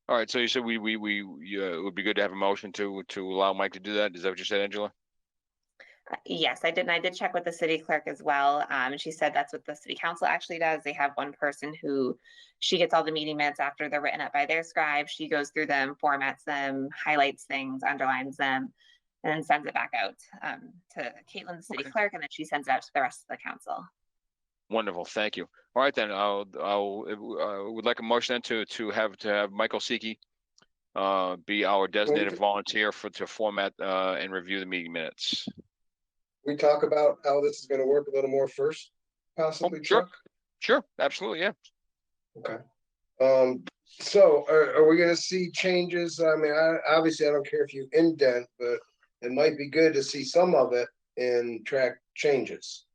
All right. So you said it would be good to have a motion to allow Mike to do that. Is that what you said, Angela? Yes, I did. And I did check with the city clerk as well. And she said that's what the city council actually does. They have one person who she gets all the meeting minutes after they're written up by their scribe. She goes through them, formats them, highlights things, underlines them, and then sends it back out to Caitlin, the city clerk, and then she sends it out to the rest of the council. Wonderful, thank you. All right, then I would like a motion then to have Michael Siki be our designated volunteer to format and review the meeting minutes. We talk about how this is going to work a little more first, possibly. Sure, Chuck? sure, absolutely, yeah. Okay. So are we going to see changes? I mean, obviously I don't care if you indent, but it might be good to see some of it in track changes.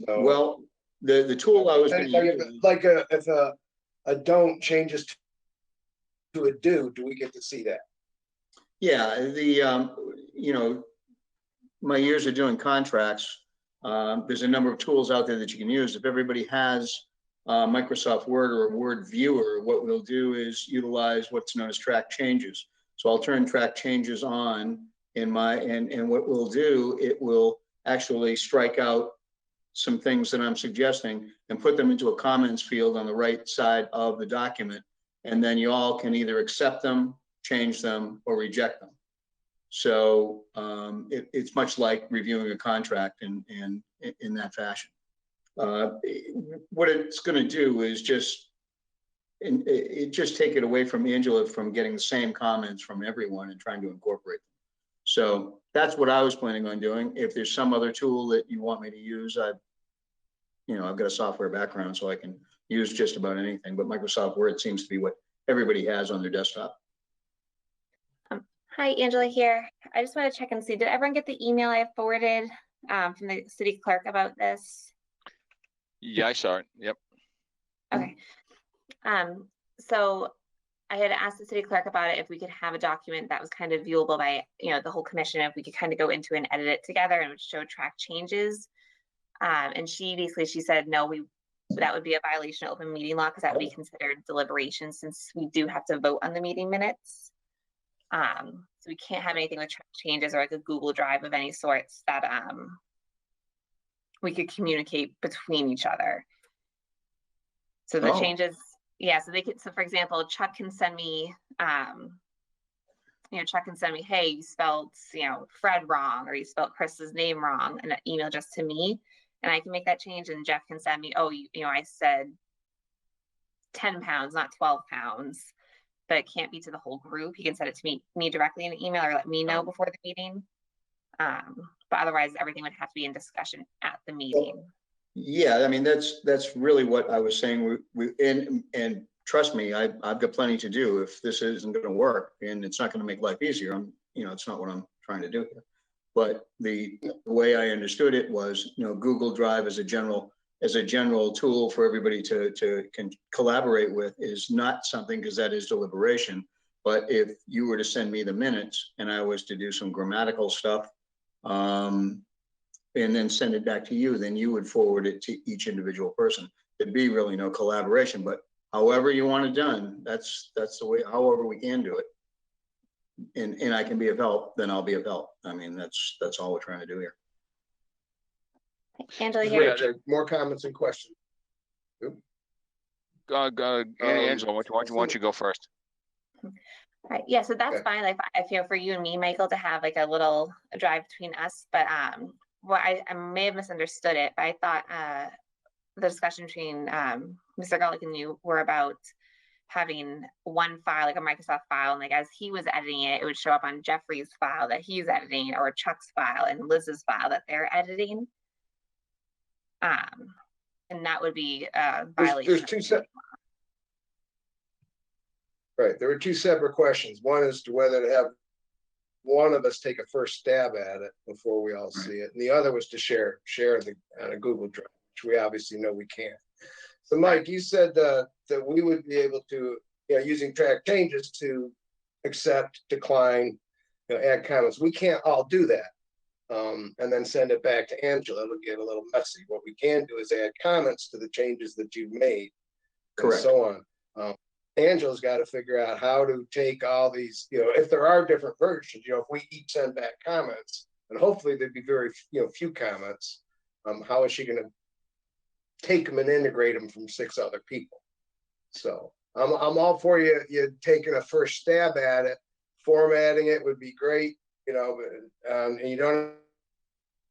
So, Well, the tool I was going to use, if a don't changes to a do we get to see that? yeah, my years of doing contracts, there's a number of tools out there that you can use. If everybody has Microsoft Word or a Word viewer, what we'll do is utilize what's known as track changes. So I'll turn track changes on in and what we'll do, it will actually strike out some things that I'm suggesting and put them into a comments field on the right side of the document. And then you all can either accept them, change them, or reject them. So it's much like reviewing a contract in that fashion. What it's going to do is just take it away from Angela from getting the same comments from everyone and trying to incorporate them. So that's what I was planning on doing. If there's some other tool that you want me to use, I've got a software background, so I can use just about anything. But Microsoft Word seems to be what everybody has on their desktop. Hi, Angela here. I just want to check and see, did everyone get the email I forwarded from the city clerk about this? Yeah, I saw it. Yep. Okay. So I had asked the city clerk about it, if we could have a document that was kind of viewable by, the whole commission, if we could kind of go into and edit it together and it would show track changes. And she said, no, that would be a violation of open meeting law because that would be considered deliberation since we do have to vote on the meeting minutes. So we can't have anything with track changes or like a Google Drive of any sorts that we could communicate between each other. So the changes, yeah, so they could, so for example, Chuck can send me, hey, you spelled, Fred wrong, or you spelled Chris's name wrong, and an email just to me, and I can make that change. And Jeff can send me, I said 10 pounds, not 12 pounds, but it can't be to the whole group. He can send it to me directly in an email or let me know before the meeting. But otherwise, everything would have to be in discussion at the meeting. Yeah, I mean, that's really what I was saying. And trust me, I've got plenty to do if this isn't going to work, and it's not going to make life easier. It's not what I'm trying to do here. But the way I understood it was, Google Drive as a general tool for everybody to collaborate with is not something, because that is deliberation. But if you were to send me the minutes and I was to do some grammatical stuff, and then send it back to you, then you would forward it to each individual person. There'd be really no collaboration, but however you want it done, that's the way, however we can do it. And I can be of help, then I'll be of help. I mean, that's all we're trying to do here. Angela here. More comments and questions. Angela, why don't you go first? Right. Yeah, so that's Okay. fine. Like, if for you and me, Michael, to have like a little drive between us. But well, I may have misunderstood it, but I thought the discussion between Mr. Garlick and you were about having one file, like a Microsoft file, and like as he was editing it, it would show up on Jeffrey's file that he's editing, or Chuck's file and Liz's file that they're editing. And that would be a violation. Right, there were two separate questions. One is to whether to have one of us take a first stab at it before we all see it, and the other was to share on a Google Drive, which we obviously know we can't. So, Mike, you said that we would be able to, using track changes, to accept, decline, add comments. We can't all do that, and then send it back to Angela. It'll get a little messy. What we can do is add comments to the changes that you've made, Correct. and so on. Angela's got to figure out how to take all these, if there are different versions, if we each send back comments, and hopefully there'd be very, few comments, how is she going to take them and integrate them from 6 other people? So I'm all for you taking a first stab at it. Formatting it would be great, and you don't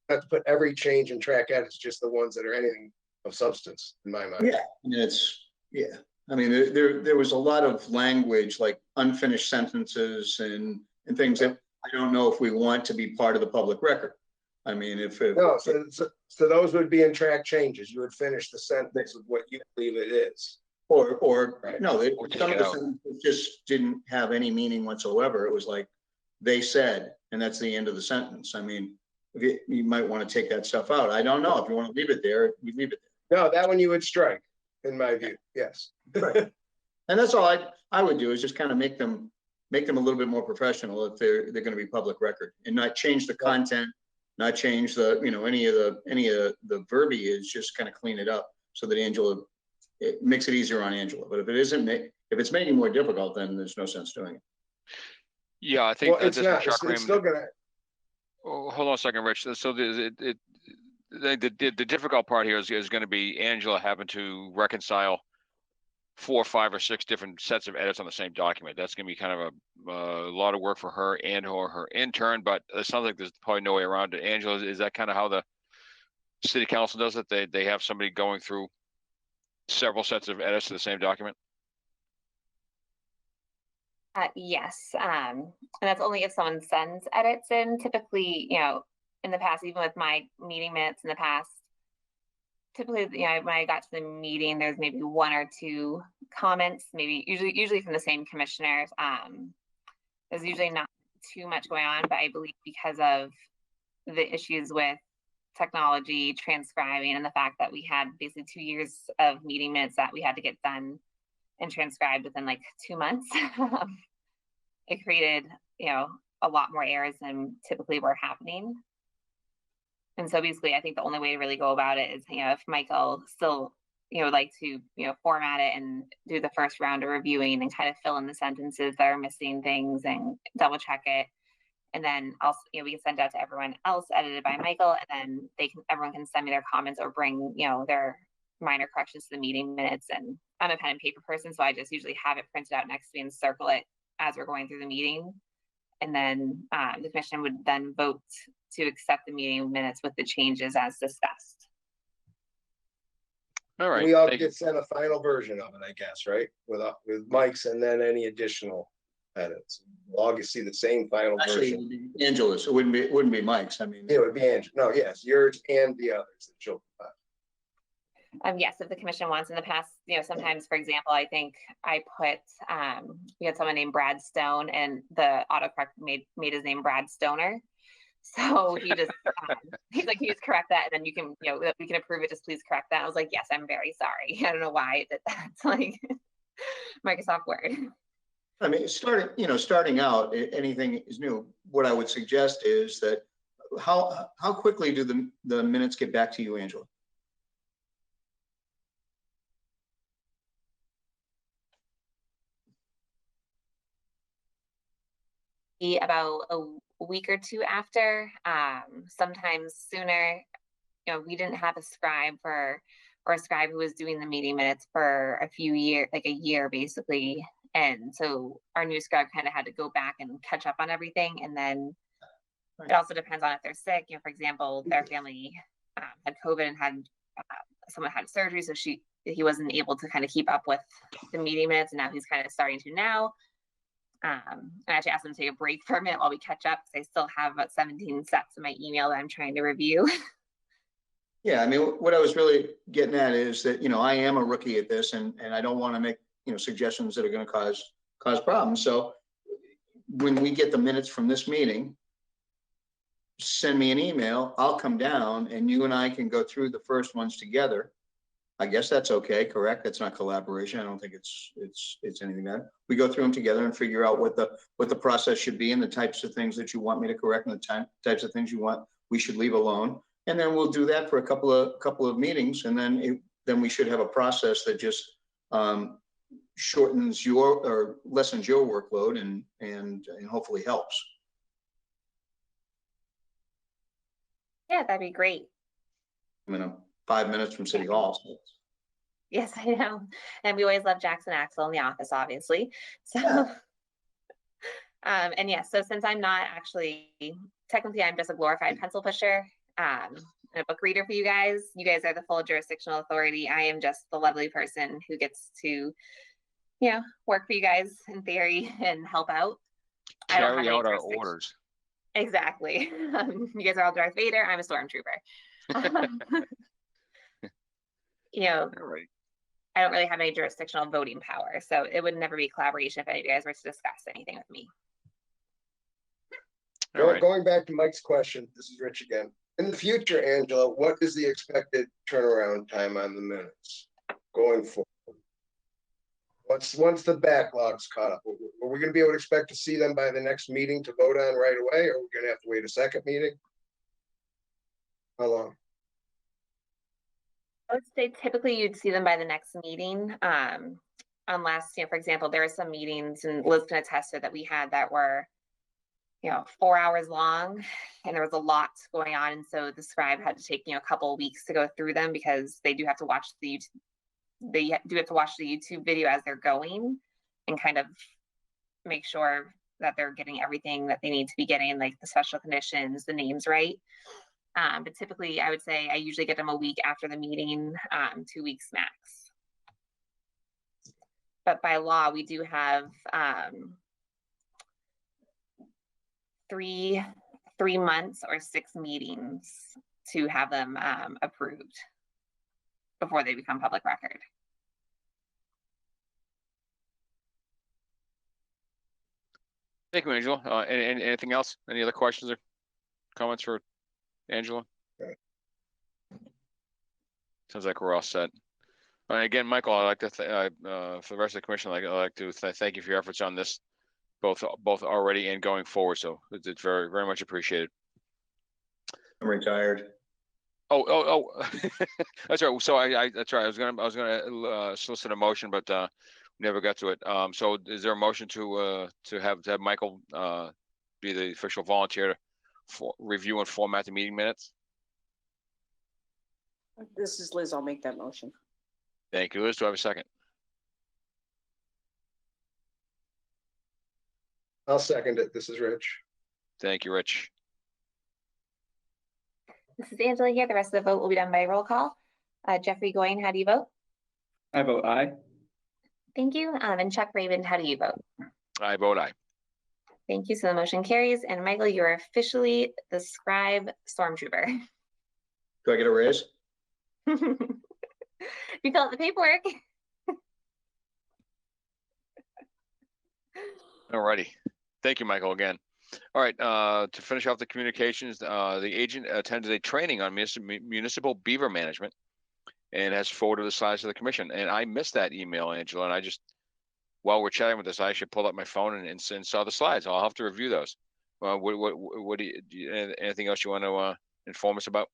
have to put every change in track edits, just the ones that are anything of substance, in my mind. Yeah, I mean, there was a lot of language, like unfinished sentences and things that I don't know if we want to be part of the public record. I mean, no, so those would be in track changes. You would finish the sentence with what you believe it is. Or right. No, some of the sentences just didn't have any meaning whatsoever. It was like they said, and that's the end of the sentence. I mean, you might want to take that stuff out. I don't know. If you want to leave it there, we leave it there. No, that one you would strike, in my view. Yes. Right. And that's all I would do, is just kind of make them a little bit more professional if they're going to be public record, and not change the content, not change the any of the verbiage, just kind of clean it up so that it makes it easier on Angela. But if it's making it more difficult, then there's no sense doing it. Yeah, I think it's not. It's still gonna. Oh, hold on a second, Rich. So the difficult part here is going to be Angela having to reconcile 4, 5, or 6 different sets of edits on the same document. That's going to be kind of a lot of work for her and or her intern, but it sounds like there's probably no way around it. Angela, is that kind of how the city council does it? They have somebody going through several sets of edits to the same document? Yes, and that's only if someone sends edits in. Typically, in the past, even with my meeting minutes in the past, typically, when I got to the meeting, there's maybe 1 or 2 comments, usually from the same commissioners. There's usually not too much going on, but I believe because of the issues with technology, transcribing, and the fact that we had basically 2 years of meeting minutes that we had to get done and transcribed within like 2 months, it created, a lot more errors than typically were happening. And so basically, I think the only way to really go about it is, if Michael still, would like to, format it and do the first round of reviewing and kind of fill in the sentences that are missing things and double check it. And then also, we can send out to everyone else edited by Michael, and then everyone can send me their comments or bring, their minor corrections to the meeting minutes. And I'm a pen and paper person, so I just usually have it printed out next to me and circle it as we're going through the meeting. And then the commission would then vote to accept the meeting minutes with the changes as discussed. All right. We all get sent a final version of it, I guess, right? With Mike's and then any additional edits. We'll all see the same final version. It would be Angela's. It wouldn't be Mike's. I mean, it would be Angela. No, yes, yours and the others that she'll provide. Yes, if the commission wants. In the past, sometimes, for example, I think I put, we had someone named Brad Stone, and the autocorrect made his name Brad Stoner. So he just, he's like, can you just correct that? And then you can, we can approve it. Just please correct that. I was like, yes, I'm very sorry. I don't know why I did that. It's like Microsoft Word. I mean, starting out, anything is new. What I would suggest is that how quickly do the minutes get back to you, Angela? About a week or 2 after, sometimes sooner. We didn't have a scribe or a scribe who was doing the meeting minutes for a few years, like a year basically. And so our new scribe kind of had to go back and catch up on everything. And then Right. it also depends on if they're sick. You know, for example, their family had COVID and had someone had surgery, so he wasn't able to kind of keep up with the meeting minutes, and now he's kind of starting to now. I actually asked him to take a break for a minute while we catch up, because I still have about 17 sets in my email that I'm trying to review. Yeah, I mean, what I was really getting at is that, you know, I am a rookie at this, and I don't want to make, you know, suggestions that are going to cause problems. So when we get the minutes from this meeting, send me an email, I'll come down and you and I can go through the first ones together. I guess that's okay, correct? That's not collaboration. I don't think it's anything bad. We go through them together and figure out what the process should be and the types of things that you want me to correct and the types of things you want we should leave alone. And then we'll do that for a couple of meetings, and then we should have a process that just shortens or lessens your workload and hopefully helps. Yeah, that'd be great. You know, 5 minutes from City Hall. So. Yes, I know. And we always love Jackson Axel in the office, obviously. So, and yes, so since I'm not actually, technically I'm just a glorified pencil pusher, and a book reader for you guys are the full jurisdictional authority. I am just the lovely person who gets to, you know, work for you guys in theory and help out. Carry out our orders. Exactly. You guys are all Darth Vader. I'm a stormtrooper. You know, Right. I don't really have any jurisdictional voting power, so it would never be collaboration if any of you guys were to discuss anything with me. All right. Going back to Mike's question, this is Rich again. In the future, Angela, what is the expected turnaround time on the minutes going forward? Once the backlog's caught up, are we going to be able to expect to see them by the next meeting to vote on right away, or are we going to have to wait a second meeting? How long? I would say typically you'd see them by the next meeting, unless, you know, for example, there are some meetings, and Liz can attest to that we had that were, you know, 4 hours long, and there was a lot going on, and so the scribe had to take, you know, a couple of weeks to go through them, because they do have to watch the YouTube video as they're going and kind of make sure that they're getting everything that they need to be getting, like the special conditions, the names right. But typically I would say I usually get them a week after the meeting, 2 weeks max. But by law, we do have 3 months or 6 meetings to have them approved before they become public record. Thank you, Angela. Anything else? Any other questions or comments for Angela? Okay. Sounds like we're all set. Again, Michael, I'd like to for the rest of the commission, I'd like to thank you for your efforts on this, both already and going forward. So it's very, very much appreciated. I'm retired. Oh, that's right. So that's right. I was gonna solicit a motion, but never got to it. So is there a motion to have Michael be the official volunteer to review and format the meeting minutes? This is Liz. I'll make that motion. Thank you, Liz. Do I have a second? I'll second it. This is Rich. Thank you, Rich. This is Angela here. The rest of the vote will be done by roll call. Jeffrey Goyne, how do you vote? I vote aye. Thank you. And Chuck Raven, how do you vote? I vote aye. Thank you. So the motion carries. And Michael, you are officially the scribe stormtrooper. Do I get a raise? You fill out the paperwork. Alrighty. Thank you, Michael, again. All right, to finish off the communications, the agent attended a training on municipal beaver management and has forwarded the slides to the commission. And I missed that email, Angela, and I just, while we're chatting with this, I should pull up my phone and saw the slides. I'll have to review those. What do you, anything else you want to inform us about?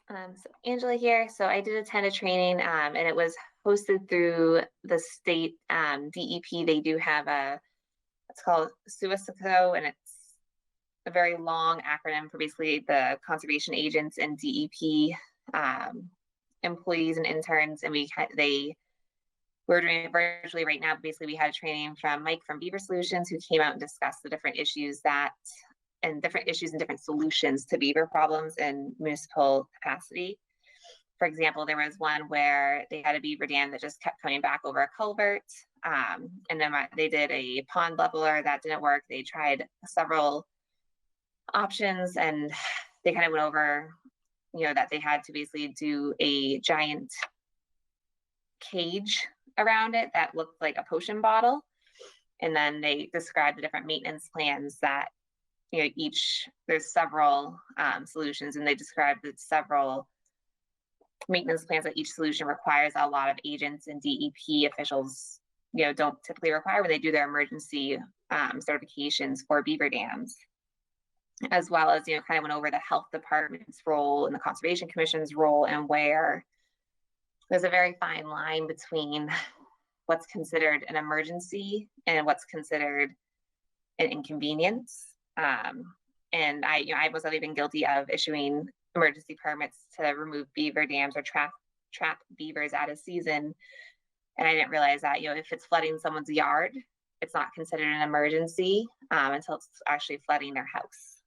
So Angela here. So I did attend a training, and it was hosted through the state DEP. They do have it's called SUISCO, and it's a very long acronym for basically the conservation agents and DEP employees and interns. And they we're doing it virtually right now. Basically, we had a training from Mike from Beaver Solutions, who came out and discussed the different issues and different solutions to beaver problems in municipal capacity. For example, there was one where they had a beaver dam that just kept coming back over a culvert. And then they did a pond leveler that didn't work. They tried several options, and they kind of went over, that they had to basically do a giant cage around it that looked like a potion bottle. And then they described the different maintenance plans that, there's several solutions, and they described the several maintenance plans that each solution requires. A lot of agents and DEP officials, don't typically require when they do their emergency certifications for beaver dams, as well as, kind of went over the health department's role and the Conservation Commission's role, and where there's a very fine line between what's considered an emergency and what's considered an inconvenience. And I was even guilty of issuing emergency permits to remove beaver dams or trap beavers out of season. And I didn't realize that, if it's flooding someone's yard, it's not considered an emergency until it's actually flooding their house.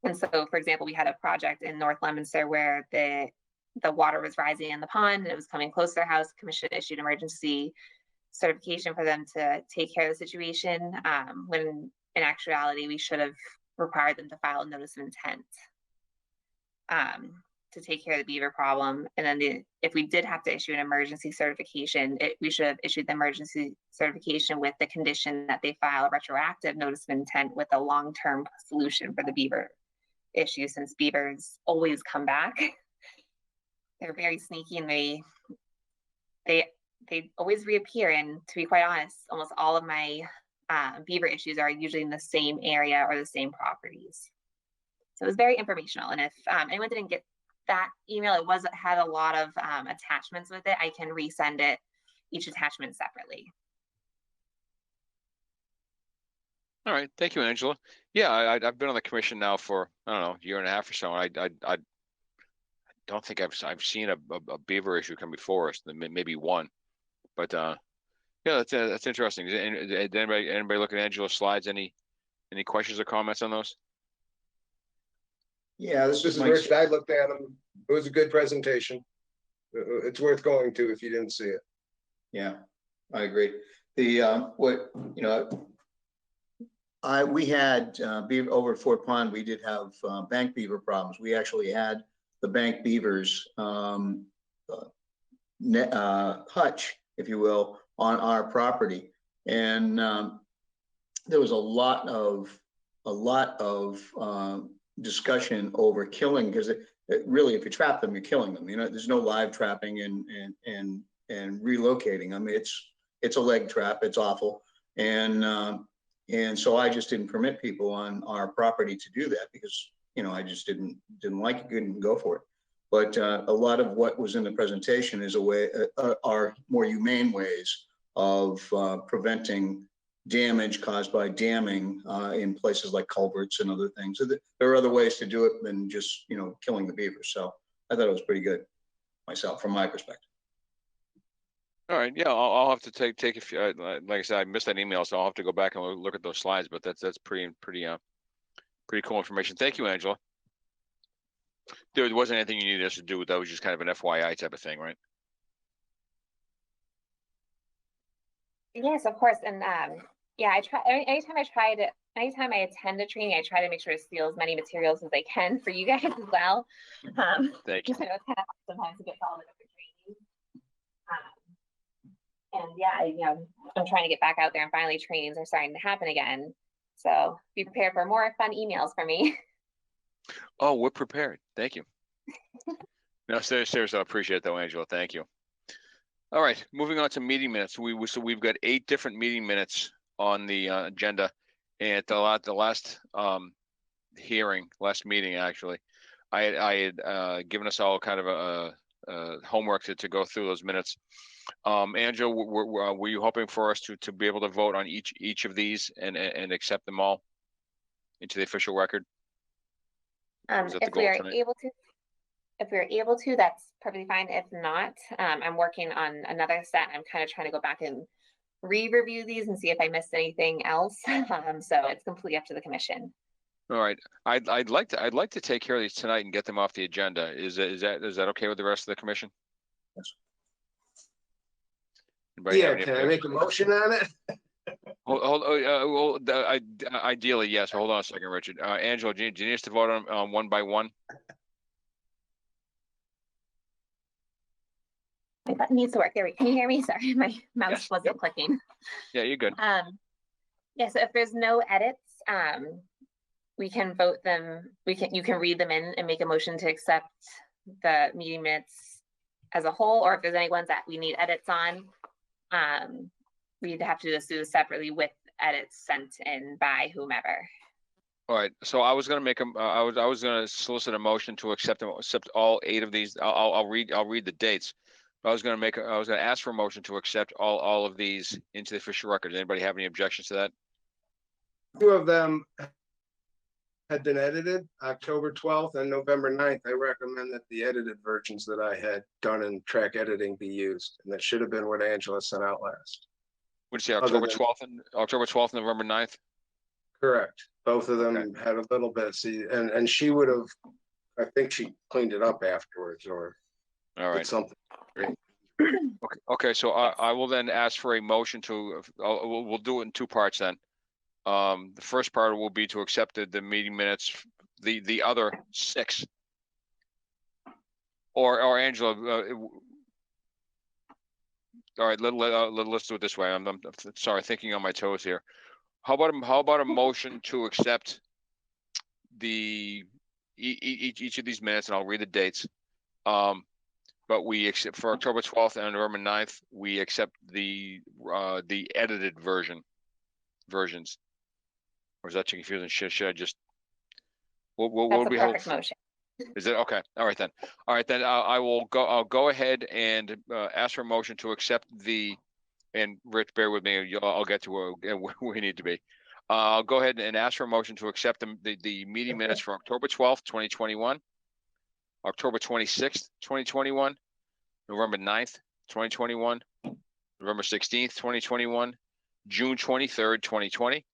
And so, for example, we had a project in North Leominster where the water was rising in the pond and it was coming close to their house. Commission issued emergency certification for them to take care of the situation, when in actuality we should have required them to file a notice of intent to take care of the beaver problem. And then if we did have to issue an emergency certification, we should have issued the emergency certification with the condition that they file a retroactive notice of intent with a long-term solution for the beaver issue, since beavers always come back. They're very sneaky, and they always reappear. And to be quite honest, almost all of my beaver issues are usually in the same area or the same properties. So it was very informational. And if anyone didn't get that email, it had a lot of attachments with it. I can resend it, each attachment separately. All right, thank you, Angela. Yeah, I've been on the commission now for, I don't know, a year and a half or so. And I don't think I've seen a beaver issue come before us. Maybe one, but yeah, that's interesting. Did anybody look at Angela's slides? Any questions or comments on those? Yeah, This is Rich. I looked at them. It was a good presentation. It's worth going to if you didn't see it. Yeah, I agree. We had beaver over at Fort Pond. We did have bank beaver problems. We actually had the bank beavers hutch, if you will, on our property, and there was a lot of discussion over killing, because it really, if you trap them, you're killing them. There's no live trapping and relocating. I mean, it's a leg trap. It's awful, and so I just didn't permit people on our property to do that, because I just didn't like it, couldn't go for it. But a lot of what was in the presentation is are more humane ways of preventing damage caused by damming in places like culverts and other things. So there are other ways to do it than just killing the beavers. So I thought it was pretty good myself, from my perspective. All right, yeah, I'll have to take a few. Like I said, I missed that email, so I'll have to go back and look at those slides. But that's pretty cool information. Thank you, Angela. There wasn't anything you needed us to do. That was just kind of an FYI type of thing, right? Yes, of course. And yeah, I try. Anytime I attend a training, I try to make sure to steal as many materials as I can for you guys as well. Thank you. I know it's kind of hard sometimes to get to all the different trainings. And yeah, I'm trying to get back out there, and finally trainings are starting to happen again. So be prepared for more fun emails from me. Oh, we're prepared. Thank you. No, seriously, I appreciate that, Angela. Thank you. All right, moving on to meeting minutes. So we've got 8 different meeting minutes on the agenda, and at the last meeting, actually, I had given us all kind of a homework to go through those minutes. Angela, were you hoping for us to be able to vote on each of these and accept them all into the official record? If we are able to. if we're able to, that's perfectly fine. If not, I'm working on another set. I'm kind of trying to go back and re-review these and see if I missed anything else. So it's completely up to the commission. All right, I'd like to take care of these tonight and get them off the agenda. Is that okay with the rest of the commission? Yes. Anybody have Yeah, any can I objections? make a motion on it? Ideally, yes. Hold on a second, Richard. Angela, do you need us to vote on one by one? My button needs to work. There we go. Can you hear me? Sorry, my mouse Yes. wasn't Yep. clicking. Yeah, you're good. Yeah, so if there's no edits, we can vote them. You can read them in and make a motion to accept the meeting minutes as a whole, or if there's any ones that we need edits on, we'd have to just do this separately with edits sent in by whomever. All right, so I was gonna make I was gonna solicit a motion to accept all 8 of these. I'll read the dates. I was gonna ask for a motion to accept all of these into the official record. Does anybody have any objections to that? 2 of them had been edited, October 12th and November 9th. I recommend that the edited versions that I had done in track editing be used, and that should have been what Angela sent out last. Would you say Other October than- 12th and November 9th? Correct. Both of them Okay. had a little bit, see, and she would have, I think she cleaned it up afterwards or All did right. something. Okay, so I will then ask for a motion to, we'll do it in 2 parts then. The first part will be to accept the meeting minutes, the other 6. Or Angela, all right, let's do it this way. I'm sorry, thinking on my toes here. How about a motion to accept each of these minutes, and I'll read the dates. But we accept for October 12th and November 9th, we accept the edited versions. Or is that too confusing? Should I just? What That's would a we perfect hold? motion. Is it okay? All right then. All right then. I'll go ahead and ask for a motion to accept and Rich, bear with me. I'll get to where we need to be. I'll go ahead and ask for a motion to accept the meeting minutes for October 12th, 2021, October 26th, 2021, November 9th, 2021, November 16th, 2021, June 23rd, 2020,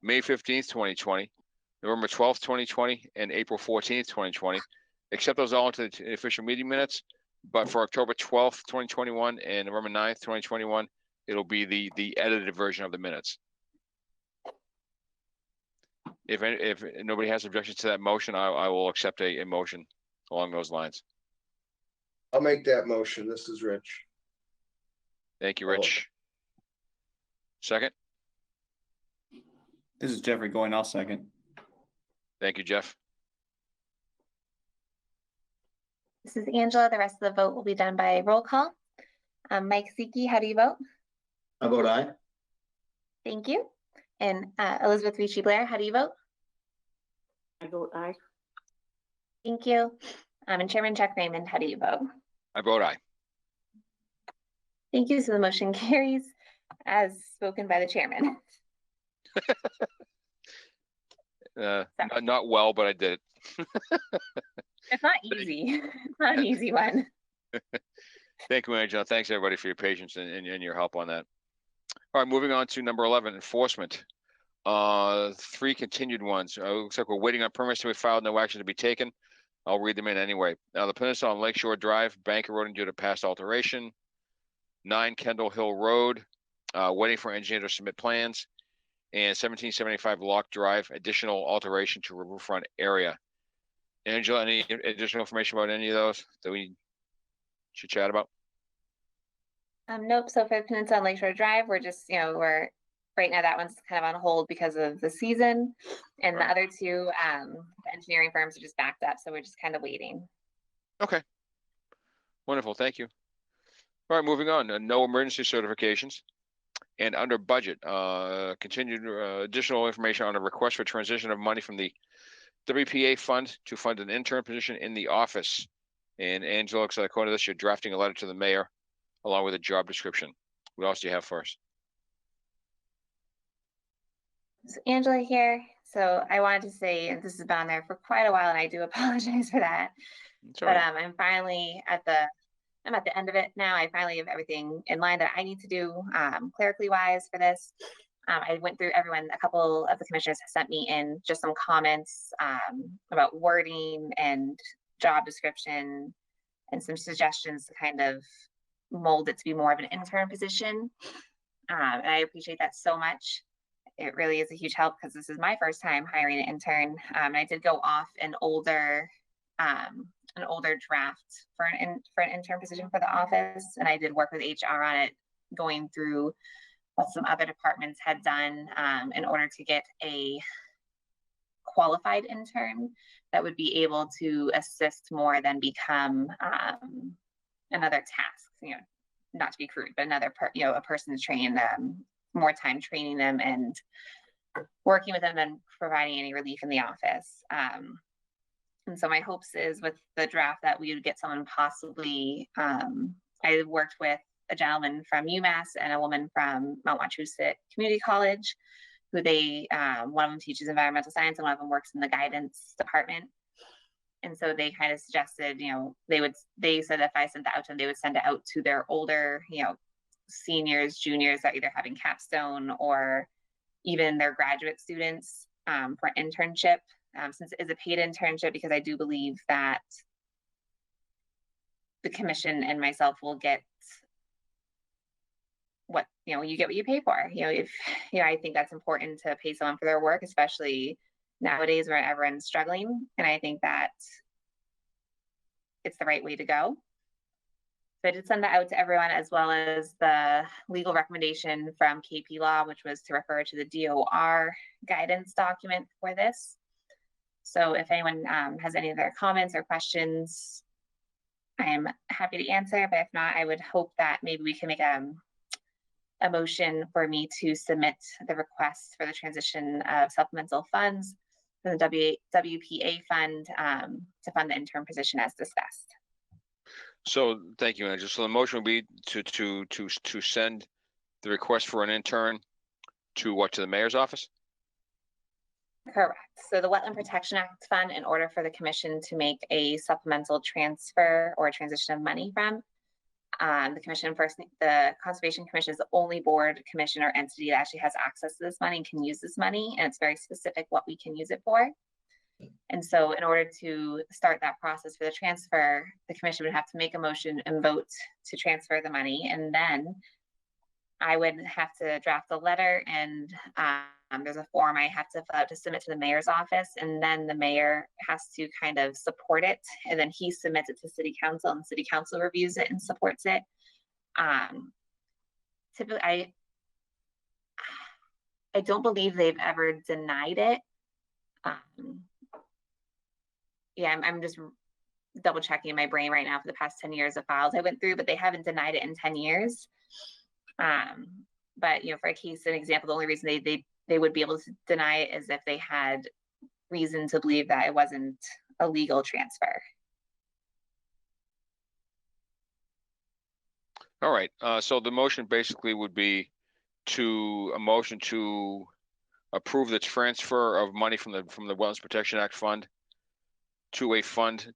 May 15th, 2020, November 12th, 2020, and April 14th, 2020. Accept those all into the official meeting minutes. But for October 12th, 2021 and November 9th, 2021, it'll be the edited version of the minutes. If nobody has objections to that motion, I will accept a motion along those lines. I'll make that motion. This is Rich. Thank you, Rich. Second? This is Jeffrey going, I'll second. Thank you, Jeff. This is Angela. The rest of the vote will be done by roll call. Mike Siki, how do you vote? I vote aye. Thank you. And Elizabeth Ricci Blair, how do you vote? I vote aye. Thank you. And Chairman Chuck Raymond, how do you vote? I vote aye. Thank you. So the motion carries as spoken by the chairman. Not well, but I did it. It's not easy. It's not an easy one. Thank you, Angela. Thanks everybody for your patience and your help on that. All right, moving on to number 11, enforcement. 3 continued ones. Looks like we're waiting on permits to be filed, no action to be taken. I'll read them in anyway. Now, the Peninsula on Lakeshore Drive, bank eroding due to past alteration. 9 Kendall Hill Road, waiting for engineer to submit plans. And 1775 Lock Drive, additional alteration to riverfront area. Angela, any additional information about any of those that we should chat about? Nope. So for the Peninsula on Lakeshore Drive, we're just, we're right now that one's kind of on hold because of the season, and Right. the other 2, the engineering firms are just backed up, so we're just kind of waiting. Okay. Wonderful. Thank you. All right, moving on. No emergency certifications. And under budget, continued additional information on a request for transition of money from the WPA fund to fund an intern position in the office. And Angela, looks like according to this, you're drafting a letter to the mayor along with a job description. What else do you have for us? So Angela here. So I wanted to say, and this has been on there for quite a while, and I do apologize for that. It's all But right. I'm finally at the end of it now. I finally have everything in line that I need to do clerically wise for this. I went through everyone. A couple of the commissioners have sent me in just some comments about wording and job description and some suggestions to kind of mold it to be more of an intern position. And I appreciate that so much. It really is a huge help because this is my first time hiring an intern. I did go off an older draft for an intern position for the office, and I did work with HR on it, going through what some other departments had done in order to get a qualified intern that would be able to assist more than become another task. You know, not to be crude, but a person to train more time training them and working with them than providing any relief in the office. And so my hopes is with the draft that we would get someone possibly, I worked with a gentleman from UMass and a woman from Mount Wachusett Community College, who one of them teaches environmental science and one of them works in the guidance department. And so they kind of suggested, they said if I sent that out to them, they would send it out to their older, seniors, juniors that either having capstone or even their graduate students for internship, since it is a paid internship, because I do believe that the commission and myself will get what, you get what you pay for. I think that's important to pay someone for their work, especially nowadays where everyone's struggling. And I think that it's the right way to go. So I did send that out to everyone, as well as the legal recommendation from KP Law, which was to refer to the DOR guidance document for this. So if anyone has any other comments or questions, I am happy to answer. But if not, I would hope that maybe we can make a motion for me to submit the request for the transition of supplemental funds from the WPA fund to fund the intern position as discussed. So thank you, Angela. So the motion would be to send the request for an intern to what, to the mayor's office? Correct. So the Wetland Protection Act fund, in order for the commission to make a supplemental transfer or a transition of money from, the Conservation Commission is the only board, commission, or entity that actually has access to this money and can use this money, and it's very specific what we can use it for. And so in order to start that process for the transfer, the commission would have to make a motion and vote to transfer the money. And then I would have to draft a letter, and there's a form I have to fill out to submit to the mayor's office. And then the mayor has to kind of support it. And then he submits it to city council, and city council reviews it and supports it. Typically, I don't believe they've ever denied it. Yeah, I'm just double checking in my brain right now for the past 10 years of files I went through, but they haven't denied it in 10 years. But for a case, an example, the only reason they would be able to deny it is if they had reason to believe that it wasn't a legal transfer. All right. So the motion basically would be a motion to approve the transfer of money from the Wetlands Protection Act fund to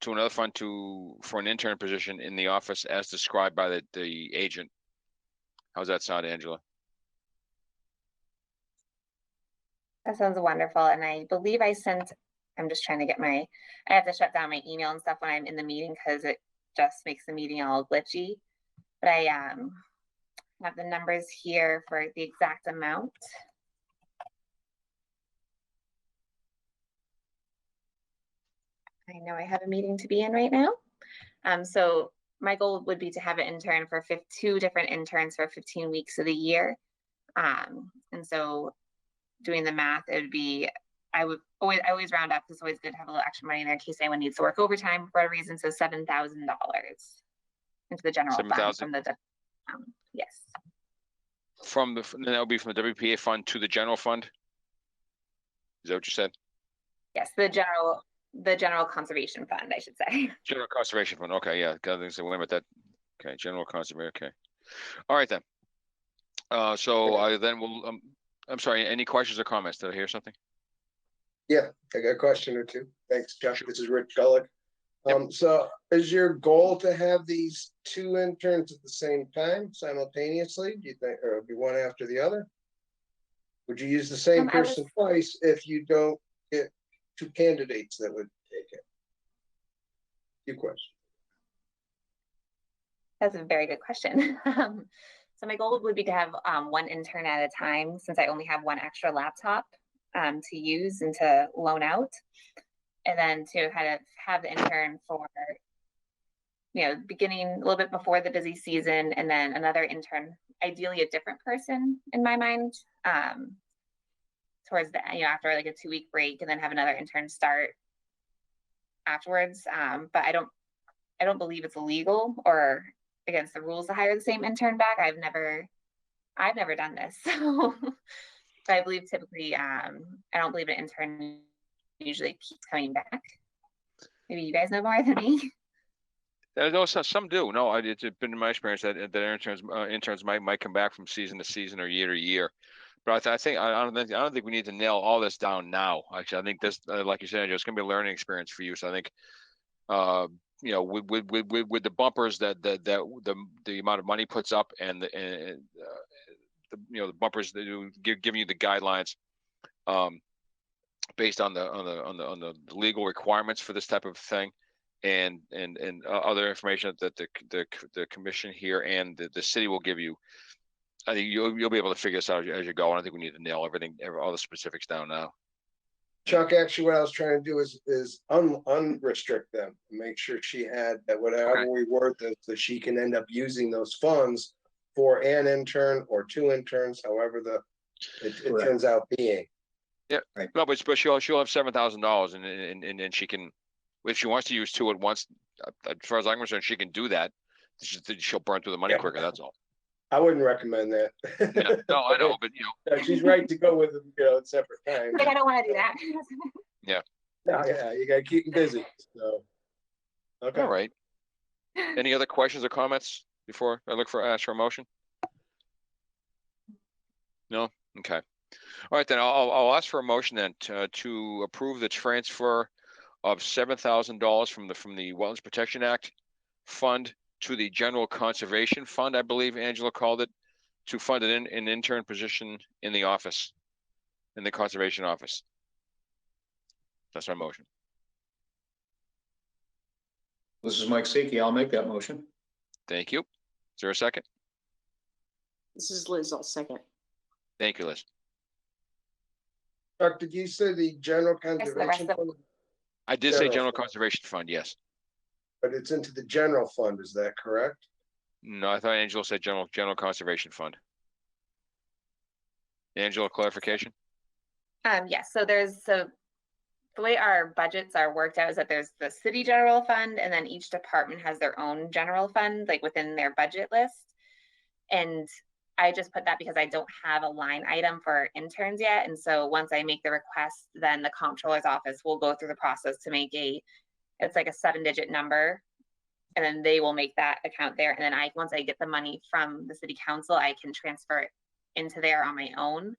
another fund for an intern position in the office as described by the agent. How's that sound, Angela? That sounds wonderful. And I believe I'm just trying to I have to shut down my email and stuff when I'm in the meeting because it just makes the meeting all glitchy. But I have the numbers here for the exact amount. I know I have a meeting to be in right now. So my goal would be to have an intern for 2 different interns for 15 weeks of the year. And so doing the math, it would be, I always round up. It's always good to have a little extra money in there in case anyone needs to work overtime for a reason. So $7,000 into the general fund from the, yes. That would be from the WPA fund to the general fund? Is that what you said? Yes, the general conservation fund, I should say. General conservation fund. Okay, yeah. Got to wait about that. Okay, general conservation. Okay. All right then. So I then will. I'm sorry. Any questions or comments? Did I hear something? Yeah, I got a question or two. Thanks, Chuck. This is Rich Gullick. So is your goal to have these two interns at the same time simultaneously? Do you think, or be one after the other? Would you use the same person twice if you don't get two candidates that would take it? Few questions. That's a very good question. So my goal would be to have one intern at a time, since I only have one extra laptop to use and to loan out. And then to kind of have the intern for, beginning a little bit before the busy season, and then another intern, ideally a different person in my mind, towards the, after like a 2-week break, and then have another intern start afterwards. But I don't believe it's illegal or against the rules to hire the same intern back. I've never done this. So but I believe typically, I don't believe an intern usually keeps coming back. Maybe you guys know more than me. No, some do. No, it's been in my experience that interns might come back from season to season or year to year. But I don't think we need to nail all this down now. Actually, I think this, like you said, it's going to be a learning experience for you. So I think, with the bumpers that the amount of money puts up, and the bumpers that do giving you the guidelines, based on the legal requirements for this type of thing, and other information that the commission here and the city will give you. I think you'll be able to figure this out as you go. I don't think we need to nail all the specifics down now. Chuck, actually, what I was trying to do is unrestrict them, make sure she had that whatever we word this, that she can end up using those funds for an intern or two interns, however it turns out being. Yeah, right. No, but she'll have $7,000, and she can, if she wants to use two at once, as far as I'm concerned, she can do that. She'll burn through the money quicker. That's all. I wouldn't recommend that. Yeah, no, I know, but she's right to go with at separate times. Like, I don't want to do that. Yeah. Yeah, you gotta keep them busy. So, okay. All right. Any other questions or comments before I ask for a motion? No. Okay. All right, then I'll ask for a motion then to approve the transfer of $7,000 from the Wetlands Protection Act fund to the General Conservation Fund, I believe Angela called it, to fund an intern position in the office, in the conservation office. That's my motion. This is Mike Seiki. I'll make that motion. Thank you. Is there a second? This is Liz. I'll second. Thank you, Liz. Chuck, did you say the General Conservation Fund? I did say General Conservation Fund, yes. But it's into the general fund, is that correct? No, I thought Angela said General Conservation Fund. Angela, clarification? Yes, so the way our budgets are worked out is that there's the city general fund, and then each department has their own general fund, like within their budget list. And I just put that because I don't have a line item for interns yet. And so once I make the request, then the comptroller's office will go through the process to make it's like a 7-digit number, and then they will make that account there. And then once I get the money from the city council, I can transfer it into there on my own.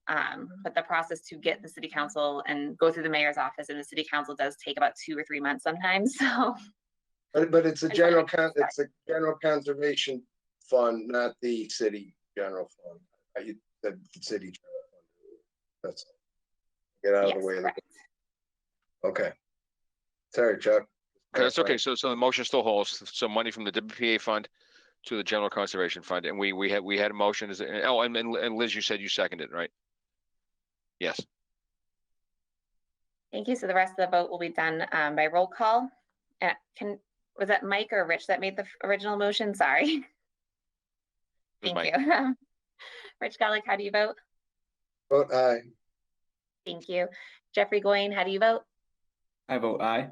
But the process to get the city council and go through the mayor's office and the city council does take about 2 or 3 months sometimes. So, but it's a general conservation fund, not the city general fund. You said the city general fund. That's get out of the way. Correct. Okay. Sorry, Chuck. That's okay. So the motion still holds. So money from the WPA fund to the General Conservation Fund, and we had a motion. And Liz, you said you seconded it, right? Yes. Thank you. So the rest of the vote will be done by roll call. Was that Mike or Rich that made the original motion? Sorry. Thank you. Rich Gullick, how do you vote? Vote aye. Thank you. Jeffrey Goyne, how do you vote? I vote aye.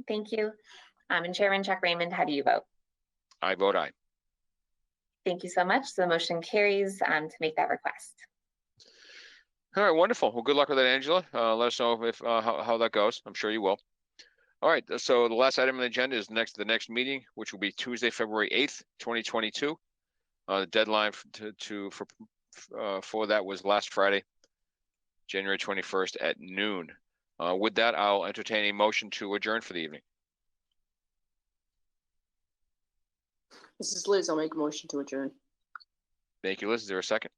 Thank you. And Chairman Chuck Raymond, how do you vote? I vote aye. Thank you so much. So the motion carries to make that request. All right, wonderful. Well, good luck with that, Angela. Let us know if how that goes. I'm sure you will. All right, so the last item on the agenda is the next meeting, which will be Tuesday, February 8th, 2022. The deadline for that was last Friday. January 21st at noon. With that, I'll entertain a motion to adjourn for the evening. This is Liz. I'll make a motion to adjourn. Thank you, Liz. Is there a second?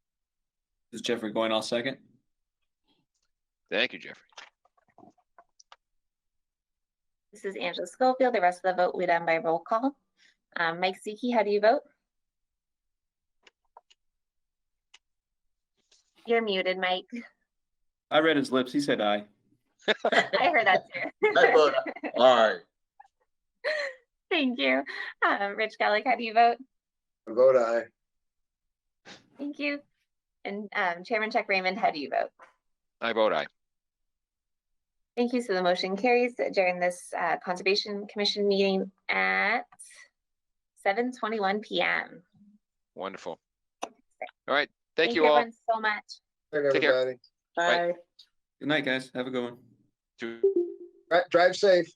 This is Jeffrey going all second. Thank you, Jeffrey. This is Angela Schofield. The rest of the vote will be done by roll call. Mike Siki, how do you vote? You're muted, Mike. I read his lips. He said aye. I heard that too. I vote aye. Thank you. Rich Gallick, how do you vote? I vote aye. Thank you. And Chairman Chuck Raymond, how do you vote? I vote aye. Thank you. So the motion carries to adjourn this Conservation Commission meeting at 7:21 p.m. Wonderful. All right. Thank you all. everyone so much. Good, Take care. everybody. Bye. Good night, guys. Have a good one. To- Drive safe.